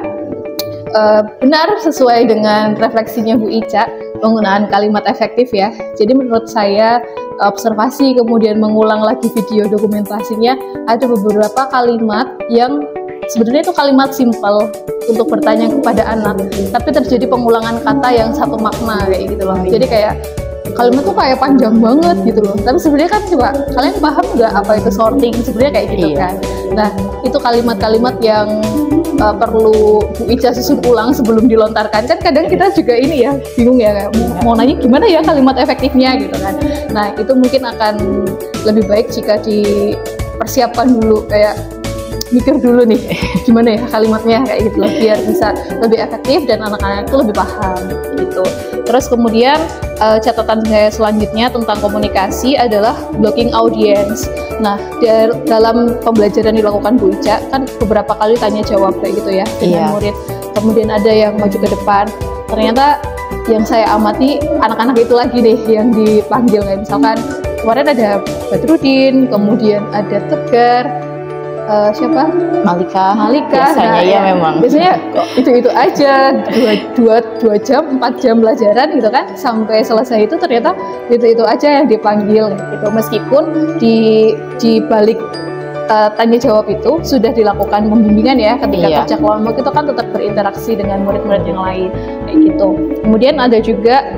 benar sesuai dengan refleksinya Bu Ica, penggunaan kalimat efektif ya. Jadi menurut saya observasi kemudian mengulang lagi video dokumentasinya, ada beberapa kalimat yang sebenarnya itu kalimat simpel untuk bertanya kepada anak, tapi terjadi pengulangan kata yang satu makna kayak gitu loh. Jadi kayak kalimat tuh kayak panjang banget gitu loh, tapi sebenarnya kan coba kalian paham nggak apa itu sorting sebenarnya kayak gitu kan. Nah, itu kalimat-kalimat yang perlu Bu Ica susun ulang sebelum dilontarkan. Kan kadang kita juga ini ya bingung ya, mau nanya gimana ya kalimat efektifnya gitu kan. Nah, itu mungkin akan lebih baik jika dipersiapkan dulu, kayak mikir dulu nih gimana ya kalimatnya kayak gitu loh, biar bisa lebih efektif dan anak-anak itu lebih paham gitu. Terus kemudian catatan saya selanjutnya tentang komunikasi adalah blocking audience. Nah, dalam pembelajaran dilakukan Bu Ica kan beberapa kali tanya jawab kayak gitu ya dengan murid. Kemudian ada yang maju ke depan. Ternyata yang saya amati anak-anak itu lagi deh yang dipanggil, kayak misalkan kemarin ada Badrudin, kemudian ada Tegar, siapa? Malika biasanya. Nah, ya memang biasanya itu aja 2 jam 4 jam pelajaran gitu kan, sampai selesai itu ternyata itu aja yang dipanggil gitu. Meskipun di balik tanya jawab itu sudah dilakukan pembimbingan ya, ketika kerja kelompok itu kan tetap berinteraksi dengan murid-murid yang lain kayak gitu. Kemudian ada juga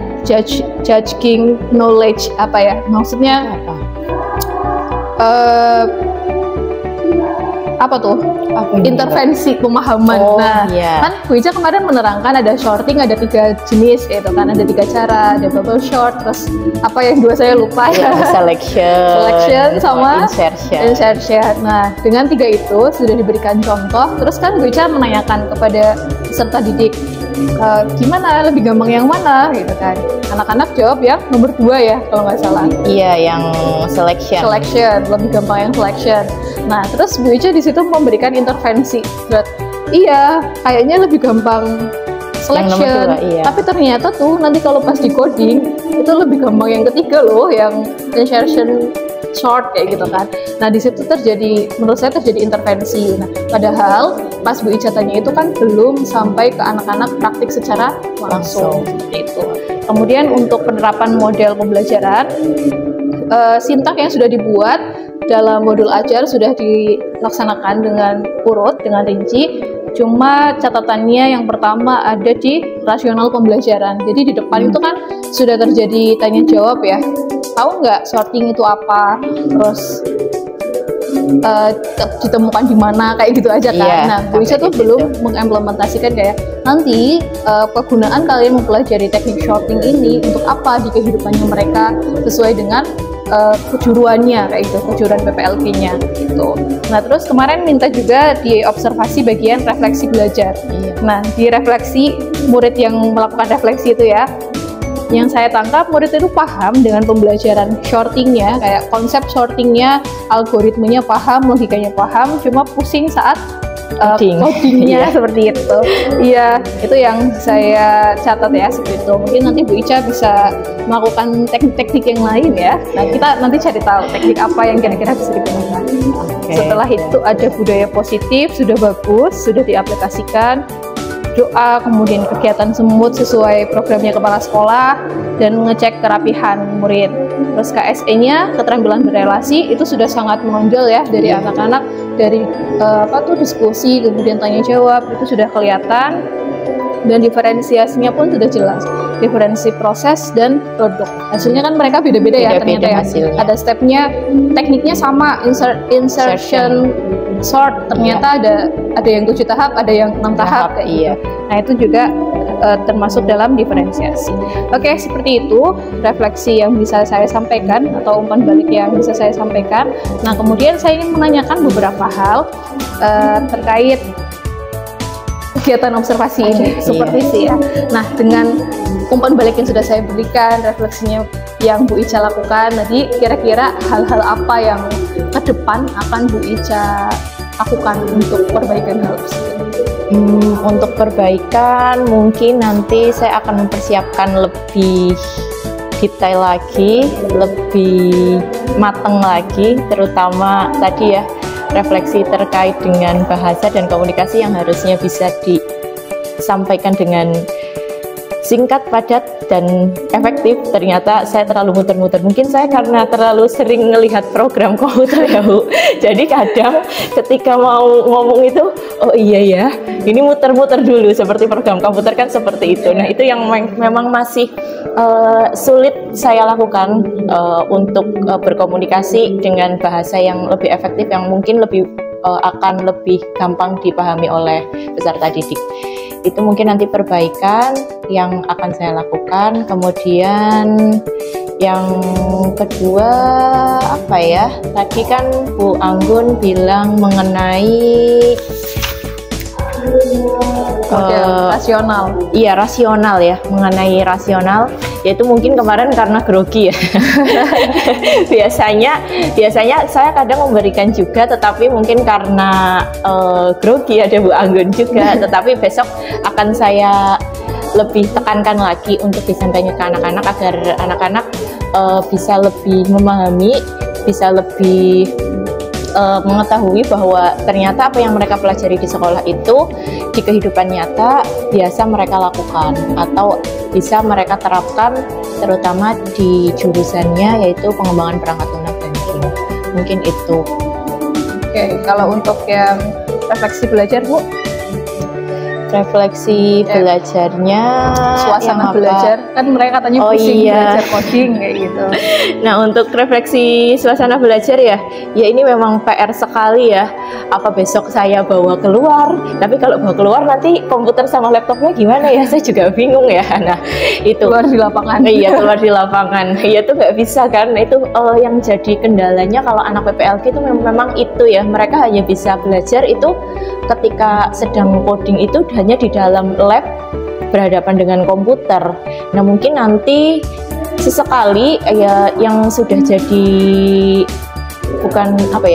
judging knowledge, apa ya? Maksudnya apa tuh? Intervensi pemahaman. Kan Bu Ica kemarin menerangkan ada shorting, ada 3 jenis gitu kan, ada 3 cara, ada bubble short, terus apa yang 2 saya lupa ya, selection sama insertion. Nah, dengan 3 itu sudah diberikan contoh, terus kan Bu Ica menanyakan kepada peserta didik, gimana lebih gampang yang mana gitu kan. Anak-anak jawab yang nomor 2 ya kalau nggak salah. Iya, yang selection, lebih gampang yang selection. Nah, terus Bu Ica di situ memberikan intervensi. Iya, kayaknya lebih gampang selection. Tapi ternyata tuh nanti kalau pas di coding itu lebih gampang yang ketiga loh, yang insertion short kayak gitu kan. Nah, di situ menurut saya terjadi intervensi. Nah, padahal pas Bu Ica tanya itu kan belum sampai ke anak-anak praktik secara langsung. Itu. Kemudian untuk penerapan model pembelajaran, sintak yang sudah dibuat dalam modul ajar sudah dilaksanakan dengan urut, dengan rinci. Cuma catatannya yang pertama ada di rasional pembelajaran. Jadi di depan itu kan sudah terjadi tanya jawab ya. Tahu nggak sorting itu apa? Terus ditemukan di mana, kayak gitu aja kan. Nah, Bu Ica tuh belum mengimplementasikan kayak nanti kegunaan kalian mempelajari teknik sorting ini untuk apa di kehidupannya mereka sesuai dengan kejuruannya, kayak gitu, kejuruan PPLK-nya gitu. Nah, terus kemarin minta juga di observasi bagian refleksi belajar. Nah, di refleksi, murid yang melakukan refleksi itu ya, yang saya tangkap murid itu paham dengan pembelajaran sortingnya, kayak konsep sortingnya, algoritmenya paham, logikanya paham, cuma pusing saat codingnya seperti itu. Iya, itu yang saya catat ya, seperti itu. Mungkin nanti Bu Ica bisa melakukan teknik-teknik yang lain ya. Nah, kita nanti cari tahu teknik apa yang kira-kira bisa digunakan. Setelah itu ada budaya positif, sudah bagus, sudah diaplikasikan. Doa, kemudian kegiatan semut sesuai programnya kepala sekolah, dan mengecek kerapihan murid. Terus KSE-nya, keterampilan berrelasi, itu sudah sangat menonjol ya dari anak-anak, dari diskusi, kemudian tanya jawab, itu sudah kelihatan. Dan diferensiasinya pun sudah jelas, diferensi proses dan produk. Hasilnya kan mereka beda-beda ya ternyata ya. Ada stepnya, tekniknya sama, insertion, sort, ternyata ada yang 7 tahap, ada yang 6 tahap kayak gitu. Nah, itu juga termasuk dalam diferensiasi. Oke, seperti itu refleksi yang bisa saya sampaikan atau umpan balik yang bisa saya sampaikan. Nah, kemudian saya ingin menanyakan beberapa hal terkait kegiatan observasi ini, seperti sih ya. Nah, dengan umpan balik yang sudah saya berikan, refleksinya yang Bu Ica lakukan tadi, kira-kira hal-hal apa yang ke depan akan Bu Ica lakukan untuk perbaikan hal tersebut? Untuk perbaikan mungkin nanti saya akan mempersiapkan lebih detail lagi, lebih matang lagi, terutama tadi ya refleksi terkait dengan bahasa dan komunikasi yang harusnya bisa disampaikan dengan singkat, padat, dan efektif. Ternyata saya terlalu muter-muter. Mungkin saya karena terlalu sering melihat program komputer ya Bu. Jadi kadang ketika mau ngomong itu, oh iya ya, ini muter-muter dulu, seperti program komputer kan seperti itu. Nah, itu yang memang masih sulit saya lakukan untuk berkomunikasi dengan bahasa yang lebih efektif, yang mungkin akan lebih gampang dipahami oleh peserta didik. Itu mungkin nanti perbaikan yang akan saya lakukan. Kemudian yang kedua apa ya, tadi kan Bu Anggun bilang mengenai rasional. Iya, rasional ya, mengenai rasional, yaitu mungkin kemarin karena grogi ya. biasanya saya kadang memberikan juga, tetapi mungkin karena grogi, ada Bu Anggun juga. Tetapi besok akan saya lebih tekankan lagi untuk disampaikan ke anak-anak, agar anak-anak bisa lebih memahami, bisa lebih mengetahui bahwa ternyata apa yang mereka pelajari di sekolah itu di kehidupan nyata biasa mereka lakukan atau bisa mereka terapkan, terutama di jurusannya yaitu pengembangan perangkat lunak banking. Mungkin itu. Oke, kalau untuk yang refleksi belajar Bu? Refleksi belajarnya suasana yang apa? belajar kan mereka katanya Oh, pusing iya. belajar coding kayak gitu. Nah, untuk refleksi suasana belajar ya ini memang PR sekali ya. Apa besok saya bawa keluar? Tapi kalau bawa keluar nanti komputer sama laptopnya gimana ya? Saya juga bingung ya. Nah, itu Keluar di lapangan. Iya, keluar di lapangan. Iya, itu nggak bisa kan? Itu yang jadi kendalanya kalau anak PPLG itu memang itu ya. Mereka hanya bisa belajar itu ketika sedang coding itu hanya di dalam lab berhadapan dengan komputer. Nah, mungkin nanti sesekali ya yang sudah jadi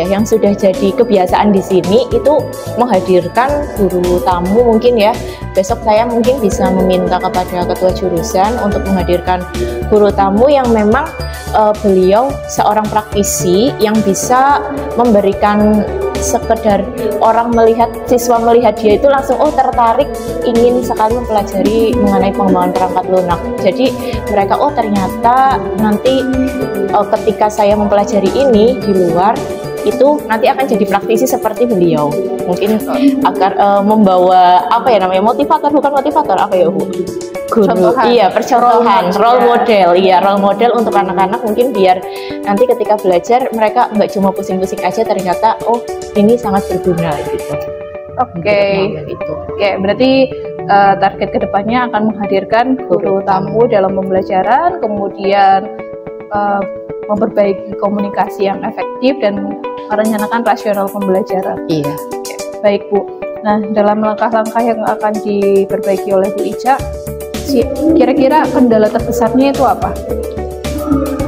yang sudah jadi kebiasaan di sini itu menghadirkan guru tamu mungkin ya. Besok saya mungkin bisa meminta kepada ketua jurusan untuk menghadirkan guru tamu yang memang beliau seorang praktisi yang bisa memberikan sekedar orang melihat, siswa melihat dia itu langsung tertarik ingin sekali mempelajari mengenai pengembangan perangkat lunak. Jadi mereka ternyata nanti ketika saya mempelajari ini di luar itu nanti akan jadi praktisi seperti beliau. Mungkin agar membawa motivator, bukan motivator Bu? Guru, iya, percontohan, role model, role model untuk anak-anak mungkin biar nanti ketika belajar mereka nggak cuma pusing-pusing aja, ternyata ini sangat berguna gitu. Oke, berarti target kedepannya akan menghadirkan guru tamu dalam pembelajaran, kemudian memperbaiki komunikasi yang efektif dan merencanakan rasional pembelajaran. Iya. Baik Bu. Nah, dalam langkah-langkah yang akan diperbaiki oleh Bu Ica, kira-kira kendala terbesarnya itu apa?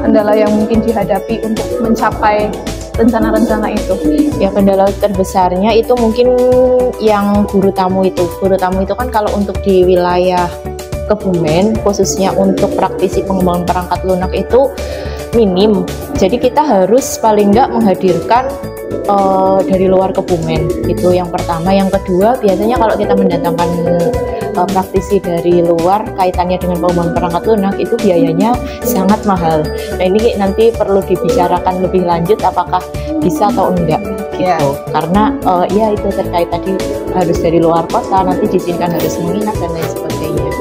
Kendala yang mungkin dihadapi untuk mencapai rencana-rencana itu? Ya, kendala terbesarnya itu mungkin yang guru tamu itu. Guru tamu itu kan kalau untuk di wilayah Kebumen, khususnya untuk praktisi pengembangan perangkat lunak itu minim. Jadi kita harus paling nggak menghadirkan dari luar Kebumen. Itu yang pertama. Yang kedua, biasanya kalau kita mendatangkan praktisi dari luar kaitannya dengan pengembangan perangkat lunak itu biayanya sangat mahal. Nah, ini nanti perlu dibicarakan lebih lanjut apakah bisa atau enggak gitu. Karena itu terkait tadi harus dari luar kota, nanti di sini kan harus menginap dan lain sebagainya.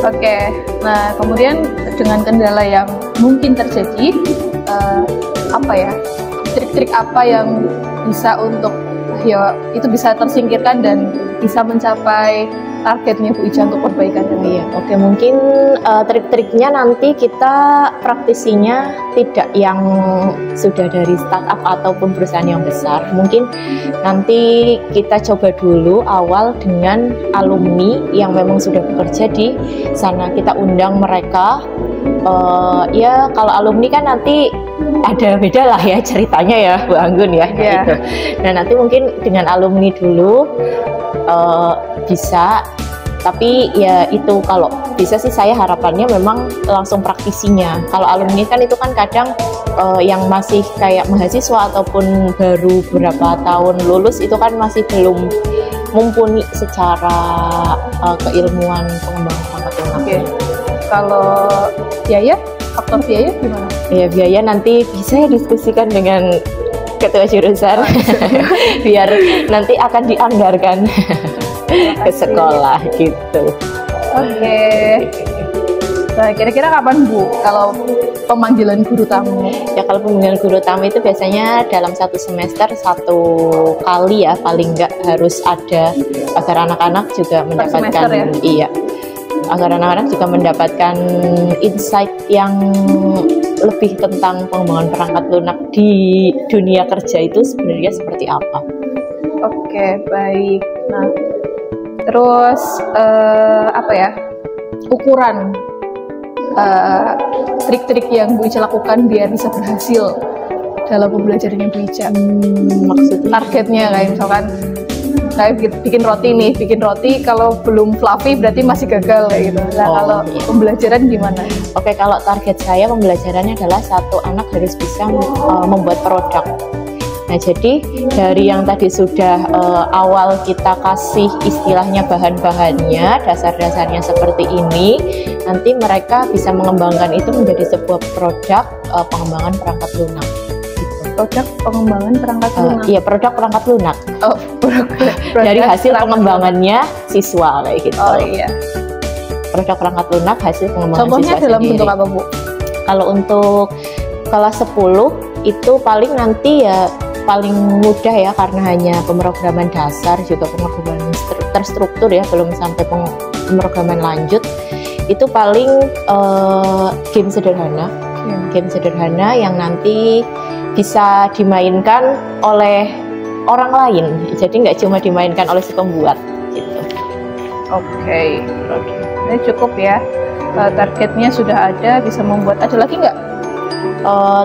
Oke, nah kemudian dengan kendala yang mungkin terjadi, trik-trik apa yang bisa untuk itu bisa tersingkirkan dan bisa mencapai targetnya Bu Ica untuk perbaikan ini? Iya, oke, mungkin trik-triknya nanti kita praktisinya tidak yang sudah dari startup ataupun perusahaan yang besar. Mungkin nanti kita coba dulu awal dengan alumni yang memang sudah bekerja di sana. Kita undang mereka. Kalau alumni kan nanti ada beda lah ya ceritanya ya Bu Anggun ya. Gitu. Nah, nanti mungkin dengan alumni dulu bisa, tapi ya itu kalau bisa sih saya harapannya memang langsung praktisinya. Kalau alumni kan itu kan kadang yang masih kayak mahasiswa ataupun baru berapa tahun lulus itu kan masih belum mumpuni secara keilmuan pengembangan perangkat lunak. Kalau biaya, faktor biaya gimana? Ya, biaya nanti bisa diskusikan dengan ketua jurusan biar nanti akan dianggarkan ke sekolah gitu. Oke. Nah, kira-kira kapan Bu kalau pemanggilan guru tamu? Ya, kalau pemanggilan guru tamu itu biasanya dalam satu semester satu kali ya, paling nggak harus ada agar anak-anak juga mendapatkan agar anak-anak juga mendapatkan insight yang lebih tentang pengembangan perangkat lunak di dunia kerja itu sebenarnya seperti apa. Oke, baik. Nah, terus ukuran trik-trik yang Bu Ica lakukan biar bisa berhasil dalam pembelajarannya Bu Ica? Maksudnya targetnya kayak misalkan kayak bikin roti kalau belum fluffy berarti masih gagal kayak gitu. Nah, kalau pembelajaran gimana? Oke, kalau target saya pembelajarannya adalah satu anak harus bisa membuat produk. Nah, jadi dari yang tadi sudah awal kita kasih istilahnya bahan-bahannya, dasar-dasarnya seperti ini, nanti mereka bisa mengembangkan itu menjadi sebuah produk pengembangan perangkat lunak. Gitu. produk pengembangan perangkat lunak. Iya, produk perangkat lunak. Oh, produk Dari hasil perangkat pengembangannya siswa kayak gitu. lunak. Oh iya. Produk perangkat lunak hasil pengembangan Contohnya siswa dalam sendiri. bentuk apa, Bu? Kalau untuk kelas 10 itu paling nanti ya paling mudah ya, karena hanya pemrograman dasar, juga pemrograman terstruktur ya, belum sampai pemrograman lanjut. Itu paling game sederhana. Game sederhana yang nanti bisa dimainkan oleh orang lain, jadi nggak cuma dimainkan oleh si pembuat gitu. Oke. Ini cukup ya. Targetnya sudah ada, bisa membuat. Ada lagi nggak?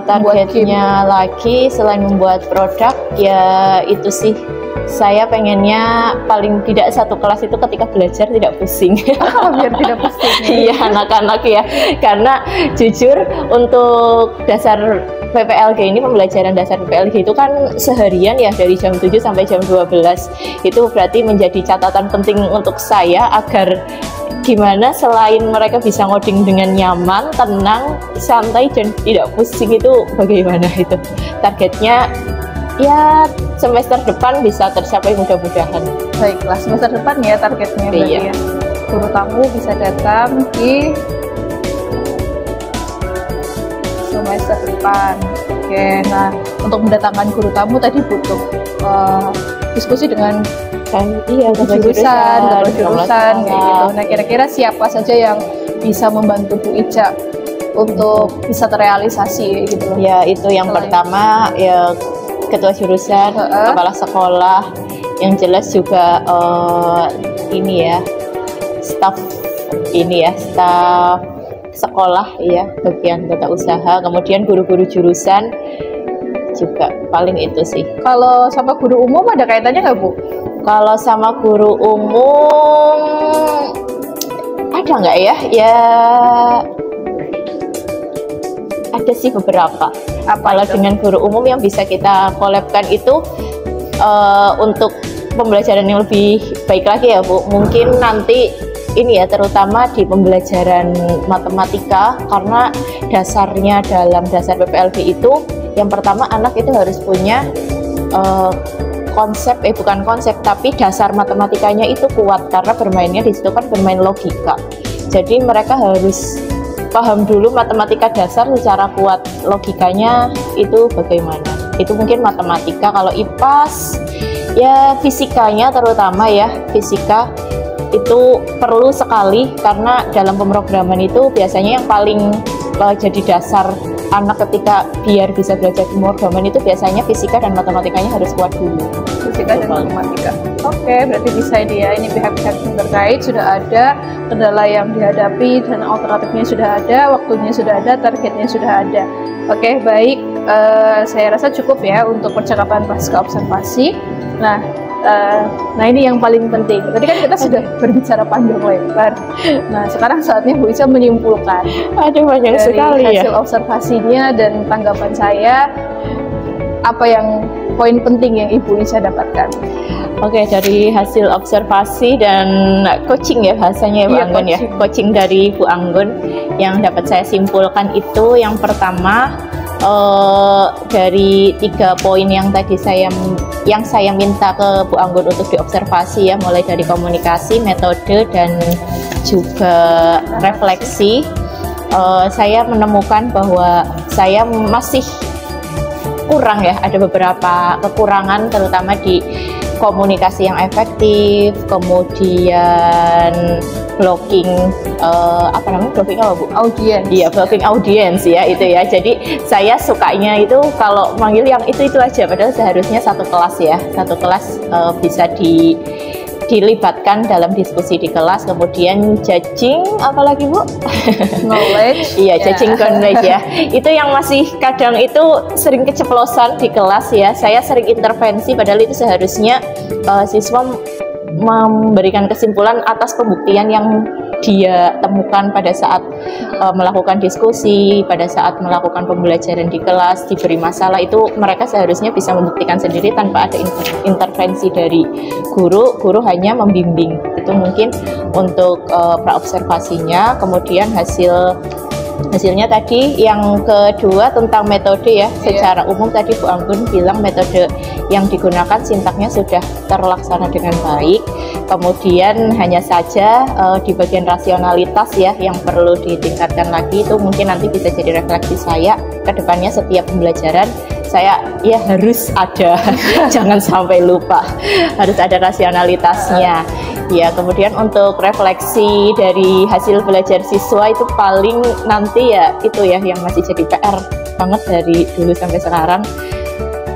Targetnya lagi selain membuat produk ya itu sih, saya pengennya paling tidak satu kelas itu ketika belajar tidak pusing. Biar tidak pusing. Iya, anak-anak ya, karena jujur untuk dasar PPLG ini, pembelajaran dasar PPLG itu kan seharian ya, dari jam 7 sampai jam 12. Itu berarti menjadi catatan penting untuk saya agar gimana selain mereka bisa ngoding dengan nyaman, tenang, santai, dan tidak pusing, itu bagaimana itu. Targetnya ya semester depan bisa tercapai mudah-mudahan. Baiklah, semester depan ya targetnya berarti Iya. ya. Guru tamu bisa datang di semester depan. Oke, nah untuk mendatangkan guru tamu tadi butuh diskusi dengan Iya, jurusan, kayak gitu. Nah, kira-kira siapa saja yang bisa membantu Bu Ica untuk bisa terrealisasi gitu loh? Ya, itu yang Selain- pertama ya ketua jurusan, kepala sekolah, yang jelas juga ini ya, staf sekolah ya, bagian tata usaha, kemudian guru-guru jurusan juga, paling itu sih. Kalau sama guru umum ada kaitannya nggak, Bu? Kalau sama guru umum ada nggak ya? Ya ada sih beberapa. Kalau dengan guru umum yang bisa kita collab-kan itu untuk pembelajaran yang lebih baik lagi ya, Bu. Mungkin nanti ini ya, terutama di pembelajaran matematika, karena dasarnya dalam dasar PPLG itu yang pertama anak itu harus punya bukan konsep, tapi dasar matematikanya itu kuat, karena bermainnya di situ kan bermain logika. Jadi mereka harus paham dulu matematika dasar secara kuat, logikanya itu bagaimana. Itu mungkin matematika. Kalau IPAS ya fisikanya, terutama ya fisika itu perlu sekali, karena dalam pemrograman itu biasanya yang paling jadi dasar anak ketika biar bisa belajar pemrograman itu biasanya fisika dan matematikanya harus kuat dulu. Fisika dan matematika. Oke, berarti bisa dia, ini pihak-pihak yang terkait sudah ada, kendala yang dihadapi dan alternatifnya sudah ada, waktunya sudah ada, targetnya sudah ada. Oke, baik. Saya rasa cukup ya untuk percakapan pasca observasi. Nah ini yang paling penting. Tadi kan kita sudah berbicara panjang lebar. Nah sekarang saatnya Bu Ica menyimpulkan. Ada banyak dari sekali hasil ya. observasinya dan tanggapan saya, apa yang poin penting yang Ibu Ica dapatkan? Oke, dari hasil observasi dan coaching ya bahasanya ya, Bu Iya, Anggun ya. Coaching dari Bu Anggun yang dapat saya simpulkan itu, yang pertama dari 3 poin yang tadi saya minta ke Bu Anggun untuk diobservasi ya, mulai dari komunikasi, metode, dan juga refleksi. Saya menemukan bahwa saya masih kurang ya, ada beberapa kekurangan terutama di komunikasi yang efektif, kemudian blocking blocking apa, Bu? Audiens. Iya, blocking audience ya itu ya. Jadi saya sukanya itu kalau manggil yang itu aja, padahal seharusnya satu kelas ya, satu kelas bisa dilibatkan dalam diskusi di kelas. Kemudian judging apalagi, Bu? Knowledge. Iya, Ya. judging knowledge ya. Itu yang masih kadang itu sering keceplosan di kelas ya. Saya sering intervensi padahal itu seharusnya siswa memberikan kesimpulan atas pembuktian yang dia temukan pada saat melakukan diskusi, pada saat melakukan pembelajaran di kelas, diberi masalah, itu mereka seharusnya bisa membuktikan sendiri tanpa ada intervensi dari guru. Guru hanya membimbing. Itu mungkin untuk praobservasinya. Kemudian hasil Hasilnya tadi yang kedua tentang metode ya, secara umum tadi Bu Anggun bilang metode yang digunakan sintaknya sudah terlaksana dengan baik. Kemudian hanya saja di bagian rasionalitas ya yang perlu ditingkatkan lagi, itu mungkin nanti bisa jadi refleksi saya ke depannya setiap pembelajaran. Saya ya harus ada, jangan sampai lupa, harus ada rasionalitasnya. Ya, kemudian untuk refleksi dari hasil belajar siswa itu paling nanti ya itu ya yang masih jadi PR banget dari dulu sampai sekarang.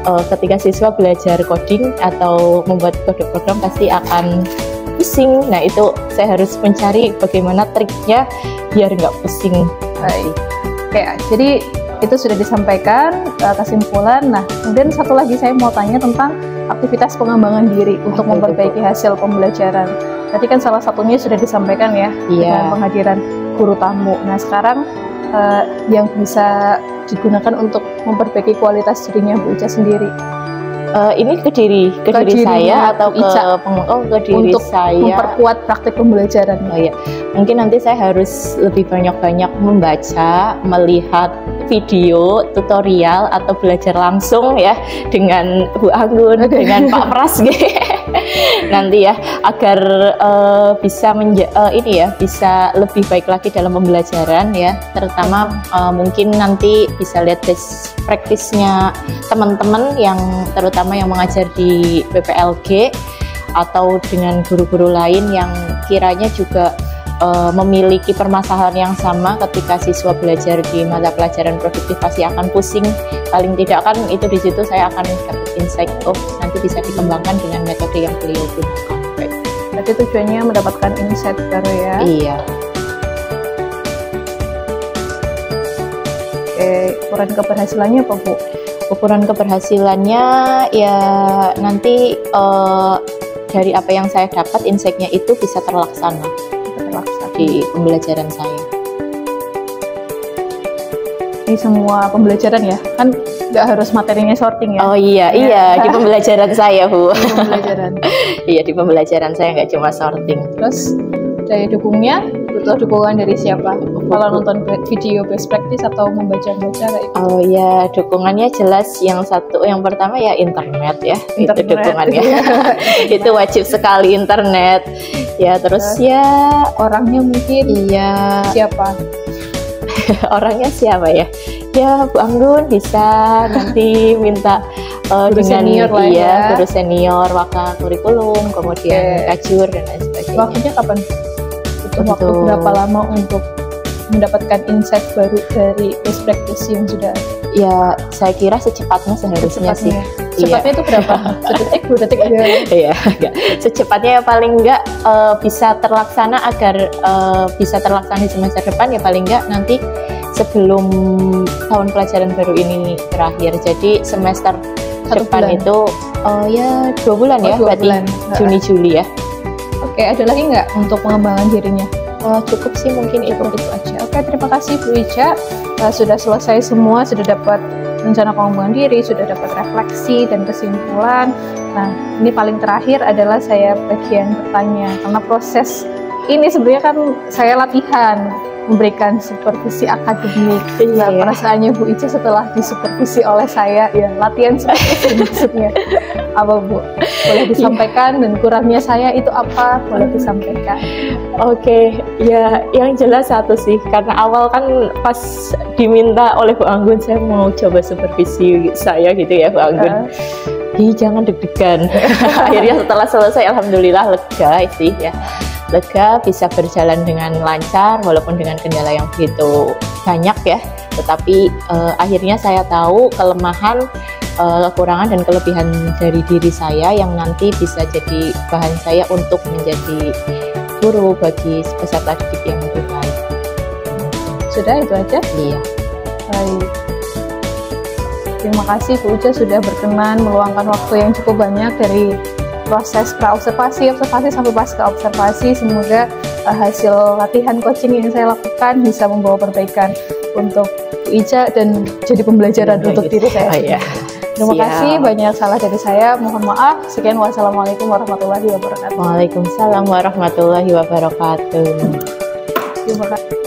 Ketika siswa belajar coding atau membuat kode program pasti akan pusing. Nah, itu saya harus mencari bagaimana triknya biar nggak pusing. Baik. Oke, jadi itu sudah disampaikan kesimpulan. Nah, kemudian satu lagi saya mau tanya tentang aktivitas pengembangan diri untuk memperbaiki hasil pembelajaran. Tadi kan salah satunya sudah disampaikan ya, dengan penghadiran guru tamu. Nah, sekarang yang bisa digunakan untuk memperbaiki kualitas dirinya Bu Ica sendiri. Ini ke diri saya atau ke diri untuk saya memperkuat praktik pembelajaran. Oh ya, mungkin nanti saya harus lebih banyak-banyak membaca, melihat video tutorial atau belajar langsung ya dengan Bu Anggun, dengan Pak Pras nanti ya, agar bisa bisa lebih baik lagi dalam pembelajaran ya, terutama mungkin nanti bisa lihat best practice-nya teman-teman yang terutama yang mengajar di PPLG atau dengan guru-guru lain yang kiranya juga memiliki permasalahan yang sama ketika siswa belajar di mata pelajaran produktif pasti akan pusing. Paling tidak kan itu di situ saya akan dapat insight, oh nanti bisa dikembangkan dengan metode yang beliau gunakan. Berarti tujuannya mendapatkan insight baru ya? Iya. Oke, ukuran keberhasilannya apa Bu? Ukuran keberhasilannya ya nanti dari apa yang saya dapat insight-nya itu bisa terlaksana di pembelajaran saya. Di semua pembelajaran ya, kan nggak harus materinya sorting ya? Oh iya, di pembelajaran saya Bu. Di pembelajaran. Iya, di pembelajaran saya nggak cuma sorting. Terus daya dukungnya butuh dukungan dari siapa? Kalau nonton video best practice atau membaca-baca kayak itu? Oh ya, dukungannya jelas yang pertama ya internet ya. Itu dukungannya. Itu wajib sekali internet. Ya, terus ya orangnya mungkin siapa? Orangnya siapa ya? Ya Bu Anggun bisa nanti minta guru dengan senior lah ya. Guru senior, waka kurikulum, kemudian kajur dan lain sebagainya. Waktunya kapan? Butuh waktu berapa lama untuk mendapatkan insight baru dari best practice yang sudah ada? Ya, saya kira secepatnya seharusnya sih. Secepatnya itu berapa? Sedetik, 2 detik aja? Iya, secepatnya ya paling enggak bisa terlaksana agar bisa terlaksana di semester depan ya paling enggak nanti sebelum tahun pelajaran baru ini berakhir. Jadi semester depan itu ya 2 bulan ya, berarti Juni-Juli ya. Oke, ada lagi nggak untuk pengembangan dirinya? Cukup sih mungkin itu aja. Oke, terima kasih Bu Ica. Sudah selesai semua, sudah dapat rencana pengembangan diri, sudah dapat refleksi dan kesimpulan. Nah, ini paling terakhir adalah saya bagian bertanya, karena proses ini sebenarnya kan saya latihan memberikan supervisi akademik. Nah, perasaannya Bu Ica setelah disupervisi oleh saya, ya latihan seperti maksudnya apa Bu? Boleh disampaikan dan kurangnya saya itu apa? Boleh disampaikan. Oke, ya yang jelas satu sih, karena awal kan pas diminta oleh Bu Anggun saya mau coba supervisi saya gitu ya Bu Anggun. Jangan deg-degan. Akhirnya setelah selesai alhamdulillah lega sih ya. Lega, bisa berjalan dengan lancar walaupun dengan kendala yang begitu banyak ya, tetapi akhirnya saya tahu kelemahan, kekurangan dan kelebihan dari diri saya yang nanti bisa jadi bahan saya untuk menjadi guru bagi peserta didik yang lebih baik. Sudah itu aja? Iya. Baik. Terima kasih Bu Ica sudah berkenan meluangkan waktu yang cukup banyak dari proses praobservasi, observasi sampai pasca observasi. Semoga hasil latihan coaching yang saya lakukan bisa membawa perbaikan untuk Bu Ica dan jadi pembelajaran untuk diri saya. Terima kasih, banyak salah dari saya, mohon maaf. Sekian, wassalamualaikum warahmatullahi wabarakatuh. Waalaikumsalam warahmatullahi wabarakatuh. Terima kasih.